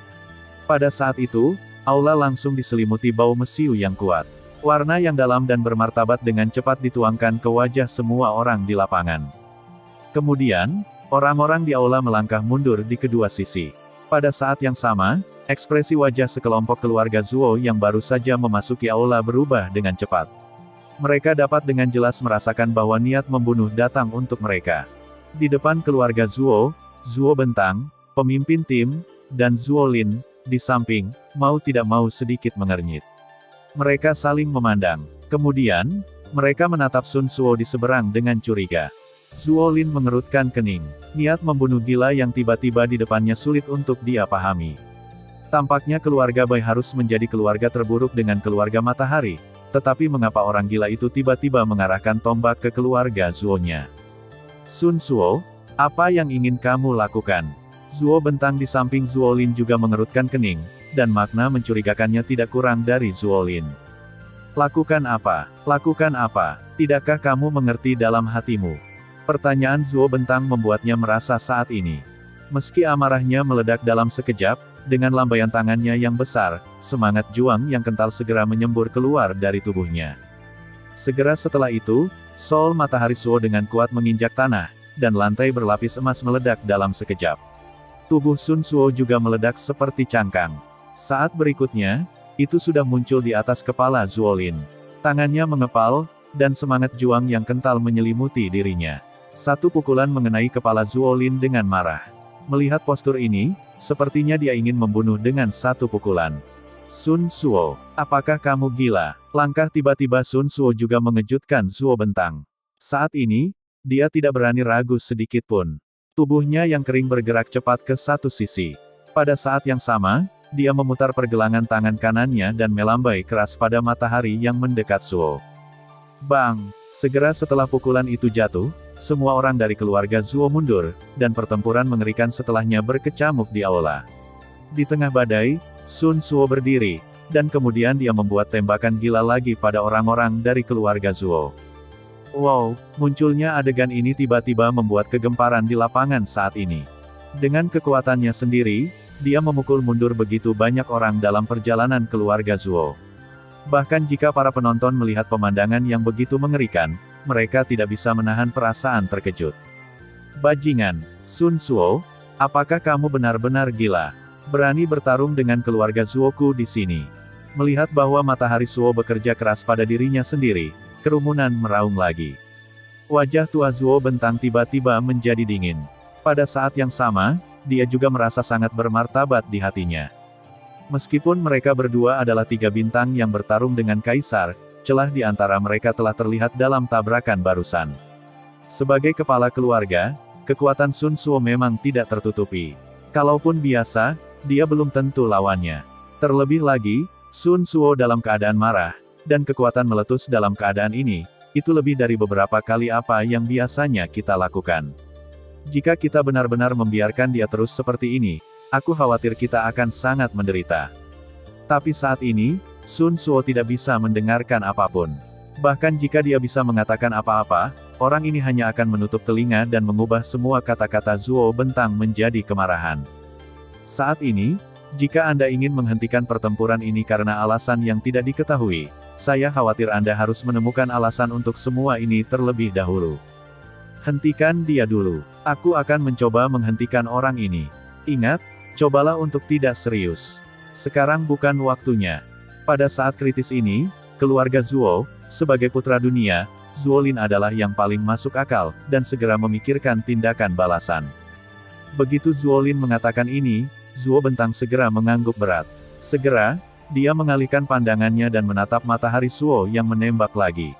Pada saat itu, aula langsung diselimuti bau mesiu yang kuat. Warna yang dalam dan bermartabat dengan cepat dituangkan ke wajah semua orang di lapangan. Kemudian, orang-orang di aula melangkah mundur di kedua sisi. Pada saat yang sama, ekspresi wajah sekelompok keluarga Zuo yang baru saja memasuki aula berubah dengan cepat. Mereka dapat dengan jelas merasakan bahwa niat membunuh datang untuk mereka. Di depan keluarga Zuo, Zuo Bentang, pemimpin tim, dan Zuo Lin, di samping, mau tidak mau sedikit mengernyit. Mereka saling memandang. Kemudian, mereka menatap Sun Suo di seberang dengan curiga. Zuo Lin mengerutkan kening. Niat membunuh gila yang tiba-tiba di depannya sulit untuk dia pahami. Tampaknya keluarga Bai harus menjadi keluarga terburuk dengan keluarga Matahari, tetapi mengapa orang gila itu tiba-tiba mengarahkan tombak ke keluarga Zuo-nya? Sun Suo, apa yang ingin kamu lakukan? Zuo Bentang di samping Zuo Lin juga mengerutkan kening, dan makna mencurigakannya tidak kurang dari Zuo Lin. Lakukan apa? Lakukan apa? Tidakkah kamu mengerti dalam hatimu? Pertanyaan Zuo Bentang membuatnya merasa saat ini. Meski amarahnya meledak dalam sekejap, dengan lambaian tangannya yang besar, semangat juang yang kental segera menyembur keluar dari tubuhnya. Segera setelah itu, sol matahari Suo dengan kuat menginjak tanah, dan lantai berlapis emas meledak dalam sekejap. Tubuh Sun Suo juga meledak seperti cangkang. Saat berikutnya, itu sudah muncul di atas kepala Zuo Lin. Tangannya mengepal, dan semangat juang yang kental menyelimuti dirinya. Satu pukulan mengenai kepala Zuo Lin dengan marah. Melihat postur ini, sepertinya dia ingin membunuh dengan satu pukulan. Sun Suo, apakah kamu gila? Langkah tiba-tiba Sun Suo juga mengejutkan Zuo Bentang. Saat ini, dia tidak berani ragu sedikit pun. Tubuhnya yang kering bergerak cepat ke satu sisi. Pada saat yang sama, dia memutar pergelangan tangan kanannya dan melambai keras pada matahari yang mendekat Suo. Bang! Segera setelah pukulan itu jatuh, semua orang dari keluarga Zuo mundur, dan pertempuran mengerikan setelahnya berkecamuk di aula. Di tengah badai, Sun Suo berdiri, dan kemudian dia membuat tembakan gila lagi pada orang-orang dari keluarga Zuo. Wow, munculnya adegan ini tiba-tiba membuat kegemparan di lapangan saat ini. Dengan kekuatannya sendiri, dia memukul mundur begitu banyak orang dalam perjalanan keluarga Zuo. Bahkan jika para penonton melihat pemandangan yang begitu mengerikan, mereka tidak bisa menahan perasaan terkejut. Bajingan, Sun Suo, apakah kamu benar-benar gila? Berani bertarung dengan keluarga Zuoku di sini? Melihat bahwa matahari Suo bekerja keras pada dirinya sendiri, kerumunan meraung lagi. Wajah tua Zuo Bentang tiba-tiba menjadi dingin. Pada saat yang sama, dia juga merasa sangat bermartabat di hatinya. Meskipun mereka berdua adalah 3 bintang yang bertarung dengan kaisar, celah di antara mereka telah terlihat dalam tabrakan barusan. Sebagai kepala keluarga, kekuatan Sun Suo memang tidak tertutupi. Kalaupun biasa, dia belum tentu lawannya. Terlebih lagi, Sun Suo dalam keadaan marah, dan kekuatan meletus dalam keadaan ini, itu lebih dari beberapa kali apa yang biasanya kita lakukan. Jika kita benar-benar membiarkan dia terus seperti ini, aku khawatir kita akan sangat menderita. Tapi saat ini, Sun Suo tidak bisa mendengarkan apapun. Bahkan jika dia bisa mengatakan apa-apa, orang ini hanya akan menutup telinga dan mengubah semua kata-kata Zuo Bentang menjadi kemarahan. Saat ini, jika Anda ingin menghentikan pertempuran ini karena alasan yang tidak diketahui, saya khawatir Anda harus menemukan alasan untuk semua ini terlebih dahulu. Hentikan dia dulu. Aku akan mencoba menghentikan orang ini. Ingat, cobalah untuk tidak serius. Sekarang bukan waktunya. Pada saat kritis ini, keluarga Zuo, sebagai putra dunia, Zuolin adalah yang paling masuk akal, dan segera memikirkan tindakan balasan. Begitu Zuolin mengatakan ini, Zuo Bentang segera mengangguk berat. Segera, dia mengalihkan pandangannya dan menatap matahari Zuo yang menembak lagi.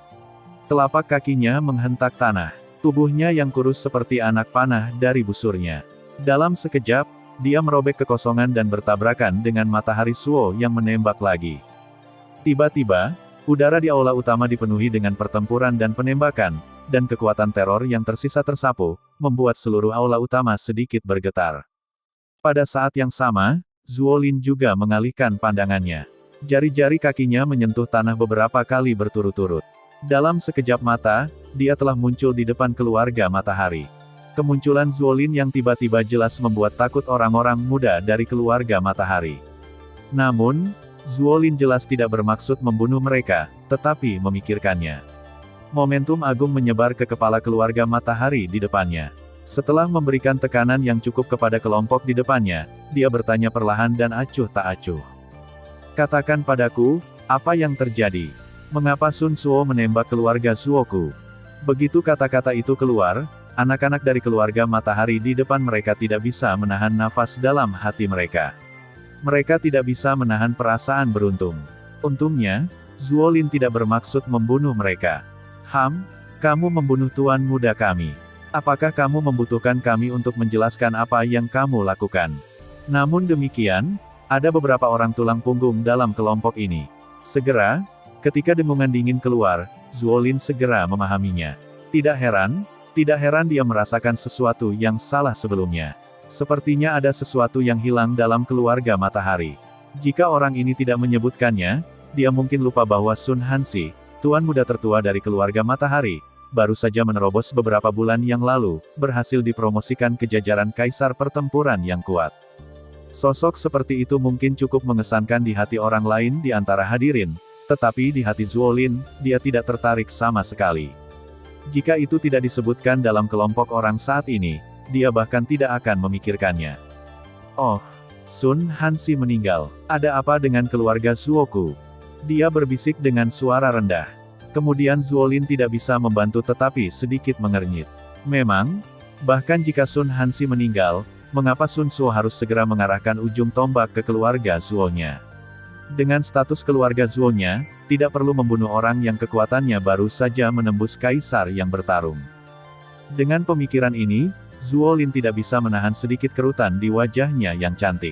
Telapak kakinya menghentak tanah. Tubuhnya yang kurus seperti anak panah dari busurnya. Dalam sekejap, dia merobek kekosongan dan bertabrakan dengan matahari Zuo yang menembak lagi. Tiba-tiba, udara di aula utama dipenuhi dengan pertempuran dan penembakan, dan kekuatan teror yang tersisa tersapu, membuat seluruh aula utama sedikit bergetar. Pada saat yang sama, Zuolin juga mengalihkan pandangannya. Jari-jari kakinya menyentuh tanah beberapa kali berturut-turut. Dalam sekejap mata, dia telah muncul di depan keluarga matahari. Kemunculan Zuolin yang tiba-tiba jelas membuat takut orang-orang muda dari keluarga matahari. Namun, Zuolin jelas tidak bermaksud membunuh mereka, tetapi memikirkannya. Momentum agung menyebar ke kepala keluarga matahari di depannya. Setelah memberikan tekanan yang cukup kepada kelompok di depannya, dia bertanya perlahan dan acuh tak acuh. Katakan padaku, apa yang terjadi? Mengapa Sun Suo menembak keluarga Zuoku? Begitu kata-kata itu keluar, anak-anak dari keluarga matahari di depan mereka tidak bisa menahan nafas dalam hati mereka. Mereka tidak bisa menahan perasaan beruntung. Untungnya, Zuolin tidak bermaksud membunuh mereka. Kamu membunuh tuan muda kami. Apakah kamu membutuhkan kami untuk menjelaskan apa yang kamu lakukan? Namun demikian, ada beberapa orang tulang punggung dalam kelompok ini. Segera, ketika dengungan dingin keluar, Zuolin segera memahaminya. Tidak heran dia merasakan sesuatu yang salah sebelumnya. Sepertinya ada sesuatu yang hilang dalam keluarga matahari. Jika orang ini tidak menyebutkannya, dia mungkin lupa bahwa Sun Hansi, tuan muda tertua dari keluarga matahari, baru saja menerobos beberapa bulan yang lalu, berhasil dipromosikan ke jajaran kaisar pertempuran yang kuat. Sosok seperti itu mungkin cukup mengesankan di hati orang lain di antara hadirin, tetapi di hati Zuolin, dia tidak tertarik sama sekali. Jika itu tidak disebutkan dalam kelompok orang saat ini, dia bahkan tidak akan memikirkannya. Oh, Sun Hansi meninggal. Ada apa dengan keluarga Zuoku? Dia berbisik dengan suara rendah. Kemudian Zuolin tidak bisa membantu tetapi sedikit mengernyit. Memang, bahkan jika Sun Hansi meninggal, mengapa Sun Suo harus segera mengarahkan ujung tombak ke keluarga Zuo-nya? Dengan status keluarga Zuo-nya, tidak perlu membunuh orang yang kekuatannya baru saja menembus kaisar yang bertarung. Dengan pemikiran ini, Zuolin tidak bisa menahan sedikit kerutan di wajahnya yang cantik.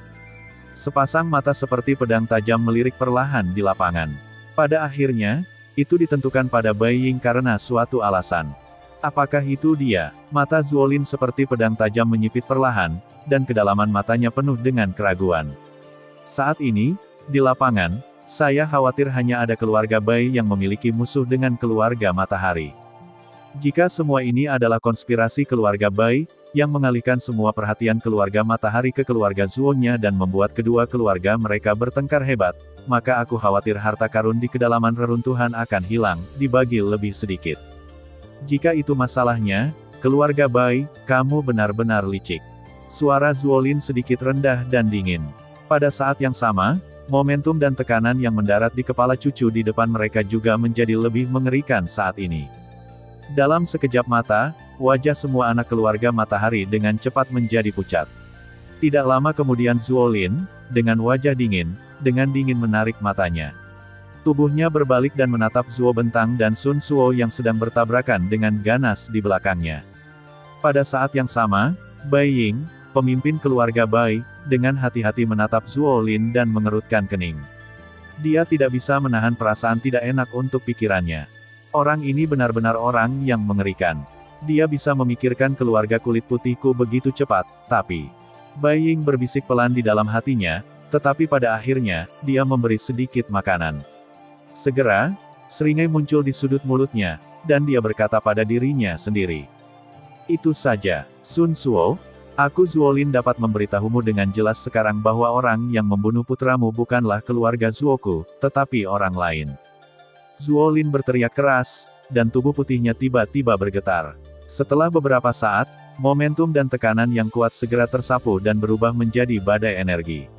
Sepasang mata seperti pedang tajam melirik perlahan di lapangan. Pada akhirnya, itu ditentukan pada Bai Ying karena suatu alasan. Apakah itu dia? Mata Zuolin seperti pedang tajam menyipit perlahan, dan kedalaman matanya penuh dengan keraguan. Saat ini, di lapangan, saya khawatir hanya ada keluarga Bai yang memiliki musuh dengan keluarga matahari. Jika semua ini adalah konspirasi keluarga Bai, yang mengalihkan semua perhatian keluarga matahari ke keluarga Zuo-nya dan membuat kedua keluarga mereka bertengkar hebat, maka aku khawatir harta karun di kedalaman reruntuhan akan hilang, dibagi lebih sedikit. Jika itu masalahnya, keluarga Bai, kamu benar-benar licik. Suara Zuolin sedikit rendah dan dingin. Pada saat yang sama, momentum dan tekanan yang mendarat di kepala cucu di depan mereka juga menjadi lebih mengerikan saat ini. Dalam sekejap mata, wajah semua anak keluarga matahari dengan cepat menjadi pucat. Tidak lama kemudian Zuolin, dengan wajah dingin, menarik matanya. Tubuhnya berbalik dan menatap Zuo Bentang dan Sun Suo yang sedang bertabrakan dengan ganas di belakangnya. Pada saat yang sama, Bai Ying, pemimpin keluarga Bai, dengan hati-hati menatap Zuolin dan mengerutkan kening. Dia tidak bisa menahan perasaan tidak enak untuk pikirannya. Orang ini benar-benar orang yang mengerikan. Dia bisa memikirkan keluarga kulit putihku begitu cepat, tapi... Bai Ying berbisik pelan di dalam hatinya, tetapi pada akhirnya, dia memberi sedikit makanan. Segera, seringai muncul di sudut mulutnya, dan dia berkata pada dirinya sendiri. Itu saja, Sun Suo. Aku Zuolin dapat memberitahumu dengan jelas sekarang bahwa orang yang membunuh putramu bukanlah keluarga Zuoku, tetapi orang lain. Zuolin berteriak keras, dan tubuh putihnya tiba-tiba bergetar. Setelah beberapa saat, momentum dan tekanan yang kuat segera tersapu dan berubah menjadi badai energi.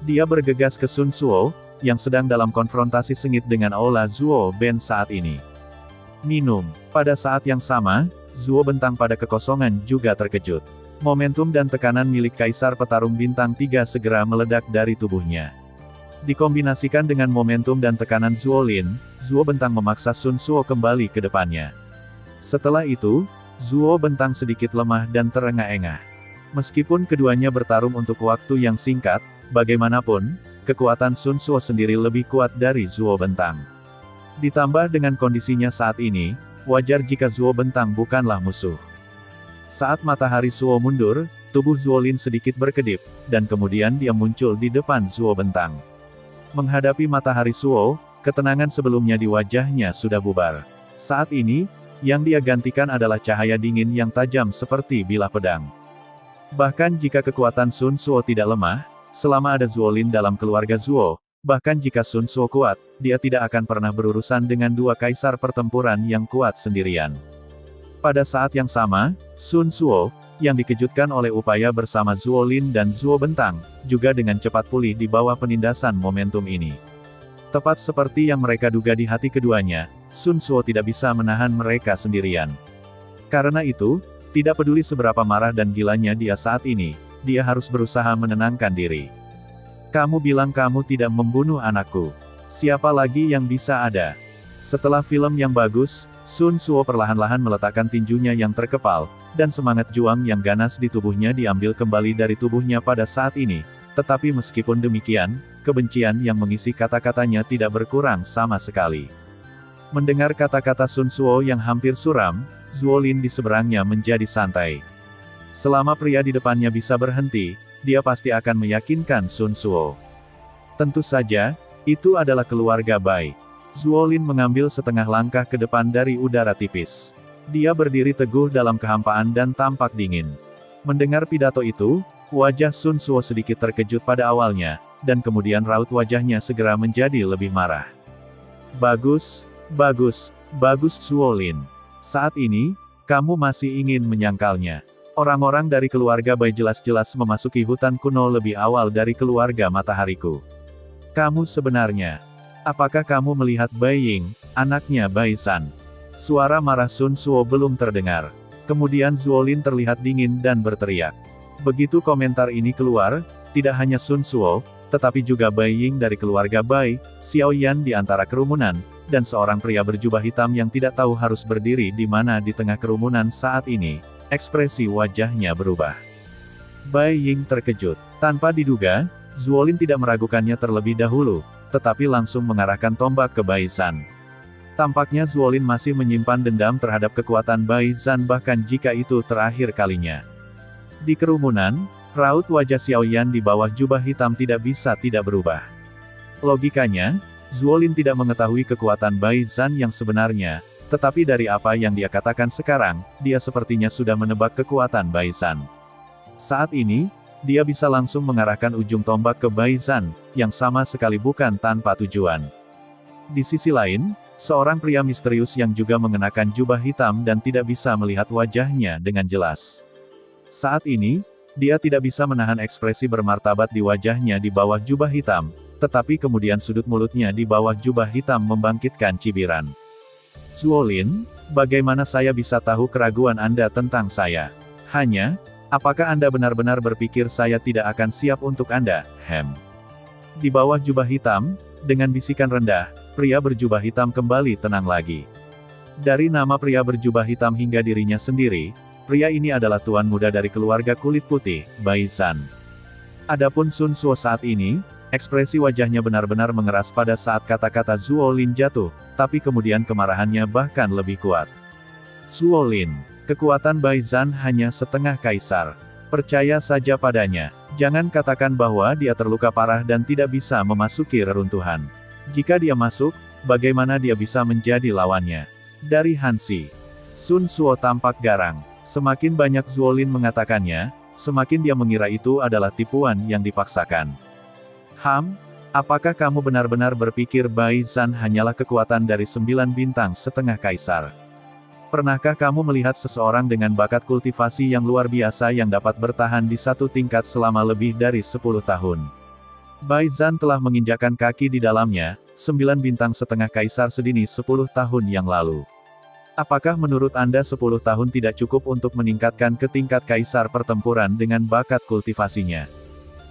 Dia bergegas ke Sun Suo, yang sedang dalam konfrontasi sengit dengan Aula Zuo Ben saat ini. Minum. Pada saat yang sama, Zuo Bentang pada kekosongan juga terkejut. Momentum dan tekanan milik Kaisar Petarung Bintang 3 segera meledak dari tubuhnya. Dikombinasikan dengan momentum dan tekanan Zuolin, Zuo Bentang memaksa Sun Suo kembali ke depannya. Setelah itu, Zuo Bentang sedikit lemah dan terengah-engah. Meskipun keduanya bertarung untuk waktu yang singkat, bagaimanapun, kekuatan Sun Suo sendiri lebih kuat dari Zuo Bentang. Ditambah dengan kondisinya saat ini, wajar jika Zuo Bentang bukanlah musuh. Saat matahari Suo mundur, tubuh Zuolin sedikit berkedip, dan kemudian dia muncul di depan Zuo Bentang. Menghadapi matahari Suo, ketenangan sebelumnya di wajahnya sudah bubar. Saat ini, yang dia gantikan adalah cahaya dingin yang tajam seperti bilah pedang. Bahkan jika kekuatan Sun Suo tidak lemah, selama ada Zuolin dalam keluarga Zuo, bahkan jika Sun Suo kuat, dia tidak akan pernah berurusan dengan dua kaisar pertempuran yang kuat sendirian. Pada saat yang sama, Sun Suo, yang dikejutkan oleh upaya bersama Zuolin dan Zuo Bentang, juga dengan cepat pulih di bawah penindasan momentum ini. Tepat seperti yang mereka duga di hati keduanya, Sun Suo tidak bisa menahan mereka sendirian. Karena itu, tidak peduli seberapa marah dan gilanya dia saat ini, dia harus berusaha menenangkan diri. Kamu bilang kamu tidak membunuh anakku. Siapa lagi yang bisa ada? Setelah film yang bagus, Sun Suo perlahan-lahan meletakkan tinjunya yang terkepal, dan semangat juang yang ganas di tubuhnya diambil kembali dari tubuhnya pada saat ini. Tetapi meskipun demikian, kebencian yang mengisi kata-katanya tidak berkurang sama sekali. Mendengar kata-kata Sun Suo yang hampir suram, Zuolin di seberangnya menjadi santai. Selama pria di depannya bisa berhenti, dia pasti akan meyakinkan Sun Suo. Tentu saja, itu adalah keluarga Bai. Zuolin mengambil setengah langkah ke depan dari udara tipis. Dia berdiri teguh dalam kehampaan dan tampak dingin. Mendengar pidato itu, wajah Sun Suo sedikit terkejut pada awalnya, dan kemudian raut wajahnya segera menjadi lebih marah. Bagus, bagus, bagus Zuolin. Saat ini, kamu masih ingin menyangkalnya. Orang-orang dari keluarga Bai jelas-jelas memasuki hutan kuno lebih awal dari keluarga matahariku. Kamu sebenarnya... Apakah kamu melihat Bai Ying, anaknya Bai San? Suara marah Sun Suo belum terdengar. Kemudian Zuolin terlihat dingin dan berteriak. Begitu komentar ini keluar, tidak hanya Sun Suo, tetapi juga Bai Ying dari keluarga Bai, Xiao Yan di antara kerumunan, dan seorang pria berjubah hitam yang tidak tahu harus berdiri di mana di tengah kerumunan saat ini, ekspresi wajahnya berubah. Bai Ying terkejut. Tanpa diduga, Zuolin tidak meragukannya terlebih dahulu, tetapi langsung mengarahkan tombak ke Bai San. Tampaknya Zuolin masih menyimpan dendam terhadap kekuatan Bai San bahkan jika itu terakhir kalinya. Di kerumunan, raut wajah Xiao Yan di bawah jubah hitam tidak bisa tidak berubah. Logikanya, Zuolin tidak mengetahui kekuatan Bai San yang sebenarnya, tetapi dari apa yang dia katakan sekarang, dia sepertinya sudah menebak kekuatan Bai San. Saat ini, dia bisa langsung mengarahkan ujung tombak ke Bai San, yang sama sekali bukan tanpa tujuan. Di sisi lain, seorang pria misterius yang juga mengenakan jubah hitam dan tidak bisa melihat wajahnya dengan jelas. Saat ini, dia tidak bisa menahan ekspresi bermartabat di wajahnya di bawah jubah hitam, tetapi kemudian sudut mulutnya di bawah jubah hitam membangkitkan cibiran. Zuolin, bagaimana saya bisa tahu keraguan Anda tentang saya? Apakah Anda benar-benar berpikir saya tidak akan siap untuk Anda, Di bawah jubah hitam, dengan bisikan rendah, pria berjubah hitam kembali tenang lagi. Dari nama pria berjubah hitam hingga dirinya sendiri, pria ini adalah tuan muda dari keluarga kulit putih, Bai San. Adapun Sun Suo saat ini, ekspresi wajahnya benar-benar mengeras pada saat kata-kata Zuolin jatuh, tapi kemudian kemarahannya bahkan lebih kuat. Zuolin. Kekuatan Bai San hanya setengah kaisar. Percaya saja padanya. Jangan katakan bahwa dia terluka parah dan tidak bisa memasuki reruntuhan. Jika dia masuk, bagaimana dia bisa menjadi lawannya? Dari Hansi. Sun Suo tampak garang. Semakin banyak Zuolin mengatakannya, semakin dia mengira itu adalah tipuan yang dipaksakan. Apakah kamu benar-benar berpikir Bai Zhan hanyalah kekuatan dari 9 bintang setengah kaisar? Pernahkah kamu melihat seseorang dengan bakat kultivasi yang luar biasa yang dapat bertahan di satu tingkat selama lebih dari 10 tahun? Bai Zhan telah menginjakkan kaki di dalamnya, 9 bintang setengah kaisar sedini 10 tahun yang lalu. Apakah menurut Anda 10 tahun tidak cukup untuk meningkatkan ke tingkat kaisar pertempuran dengan bakat kultivasinya?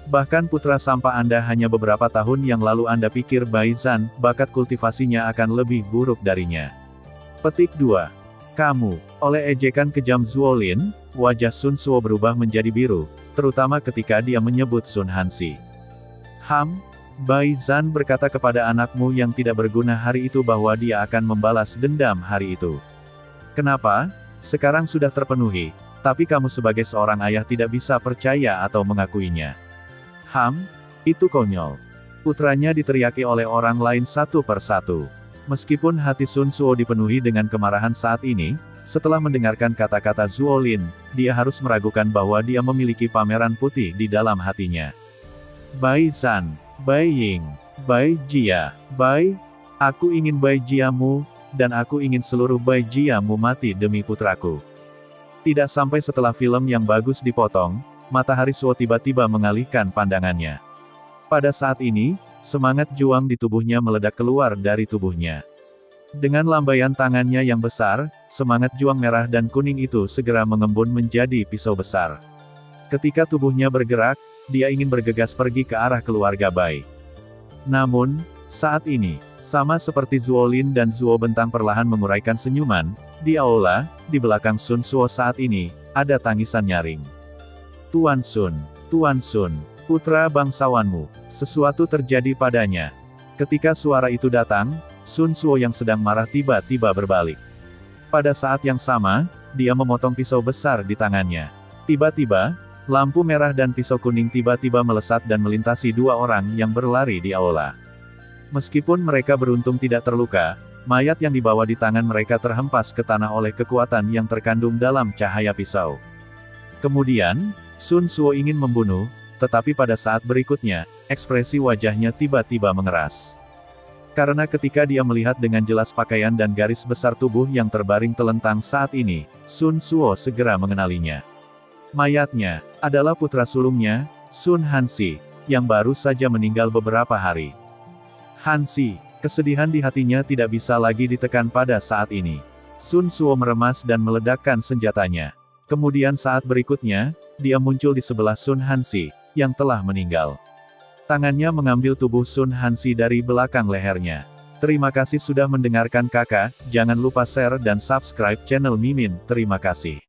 Bahkan putra sampah Anda hanya beberapa tahun yang lalu Anda pikir Bai Zhan, bakat kultivasinya akan lebih buruk darinya. Petik 2. Kamu. Oleh ejekan kejam Zuolin, wajah Sun Suo berubah menjadi biru, terutama ketika dia menyebut Sun Hansi. Bai Zhan berkata kepada anakmu yang tidak berguna hari itu bahwa dia akan membalas dendam hari itu. Kenapa? Sekarang sudah terpenuhi, tapi kamu sebagai seorang ayah tidak bisa percaya atau mengakuinya. Itu konyol. Putranya diteriaki oleh orang lain satu persatu. Meskipun hati Sun Suo dipenuhi dengan kemarahan saat ini, setelah mendengarkan kata-kata Zuolin, dia harus meragukan bahwa dia memiliki pameran putih di dalam hatinya. Bai Zhan, Bai Ying, Bai Jia, aku ingin Bai Jiamu, dan aku ingin seluruh Bai Jiamu mati demi putraku. Tidak sampai setelah film yang bagus dipotong, Matahari Suo tiba-tiba mengalihkan pandangannya. Pada saat ini, semangat juang di tubuhnya meledak keluar dari tubuhnya. Dengan lambaian tangannya yang besar, semangat juang merah dan kuning itu segera mengembun menjadi pisau besar. Ketika tubuhnya bergerak, dia ingin bergegas pergi ke arah keluarga Bai. Namun, saat ini, sama seperti Zuolin dan Zuo Bentang perlahan menguraikan senyuman, di aula, di belakang Sun Suo saat ini, ada tangisan nyaring. Tuan Sun, putra bangsawanmu, sesuatu terjadi padanya. Ketika suara itu datang, Sun Suo yang sedang marah tiba-tiba berbalik. Pada saat yang sama, dia memotong pisau besar di tangannya. Tiba-tiba, lampu merah dan pisau kuning tiba-tiba melesat dan melintasi dua orang yang berlari di aula. Meskipun mereka beruntung tidak terluka, mayat yang dibawa di tangan mereka terhempas ke tanah oleh kekuatan yang terkandung dalam cahaya pisau. Kemudian, Sun Suo ingin membunuh, tetapi pada saat berikutnya, ekspresi wajahnya tiba-tiba mengeras. Karena ketika dia melihat dengan jelas pakaian dan garis besar tubuh yang terbaring telentang saat ini, Sun Suo segera mengenalinya. Mayatnya adalah putra sulungnya, Sun Hansi, yang baru saja meninggal beberapa hari. Hansi, kesedihan di hatinya tidak bisa lagi ditekan pada saat ini. Sun Suo meremas dan meledakkan senjatanya. Kemudian saat berikutnya, dia muncul di sebelah Sun Hansi, yang telah meninggal. Tangannya mengambil tubuh Sun Hansi dari belakang lehernya. Terima kasih sudah mendengarkan kakak, jangan lupa share dan subscribe channel Mimin, terima kasih.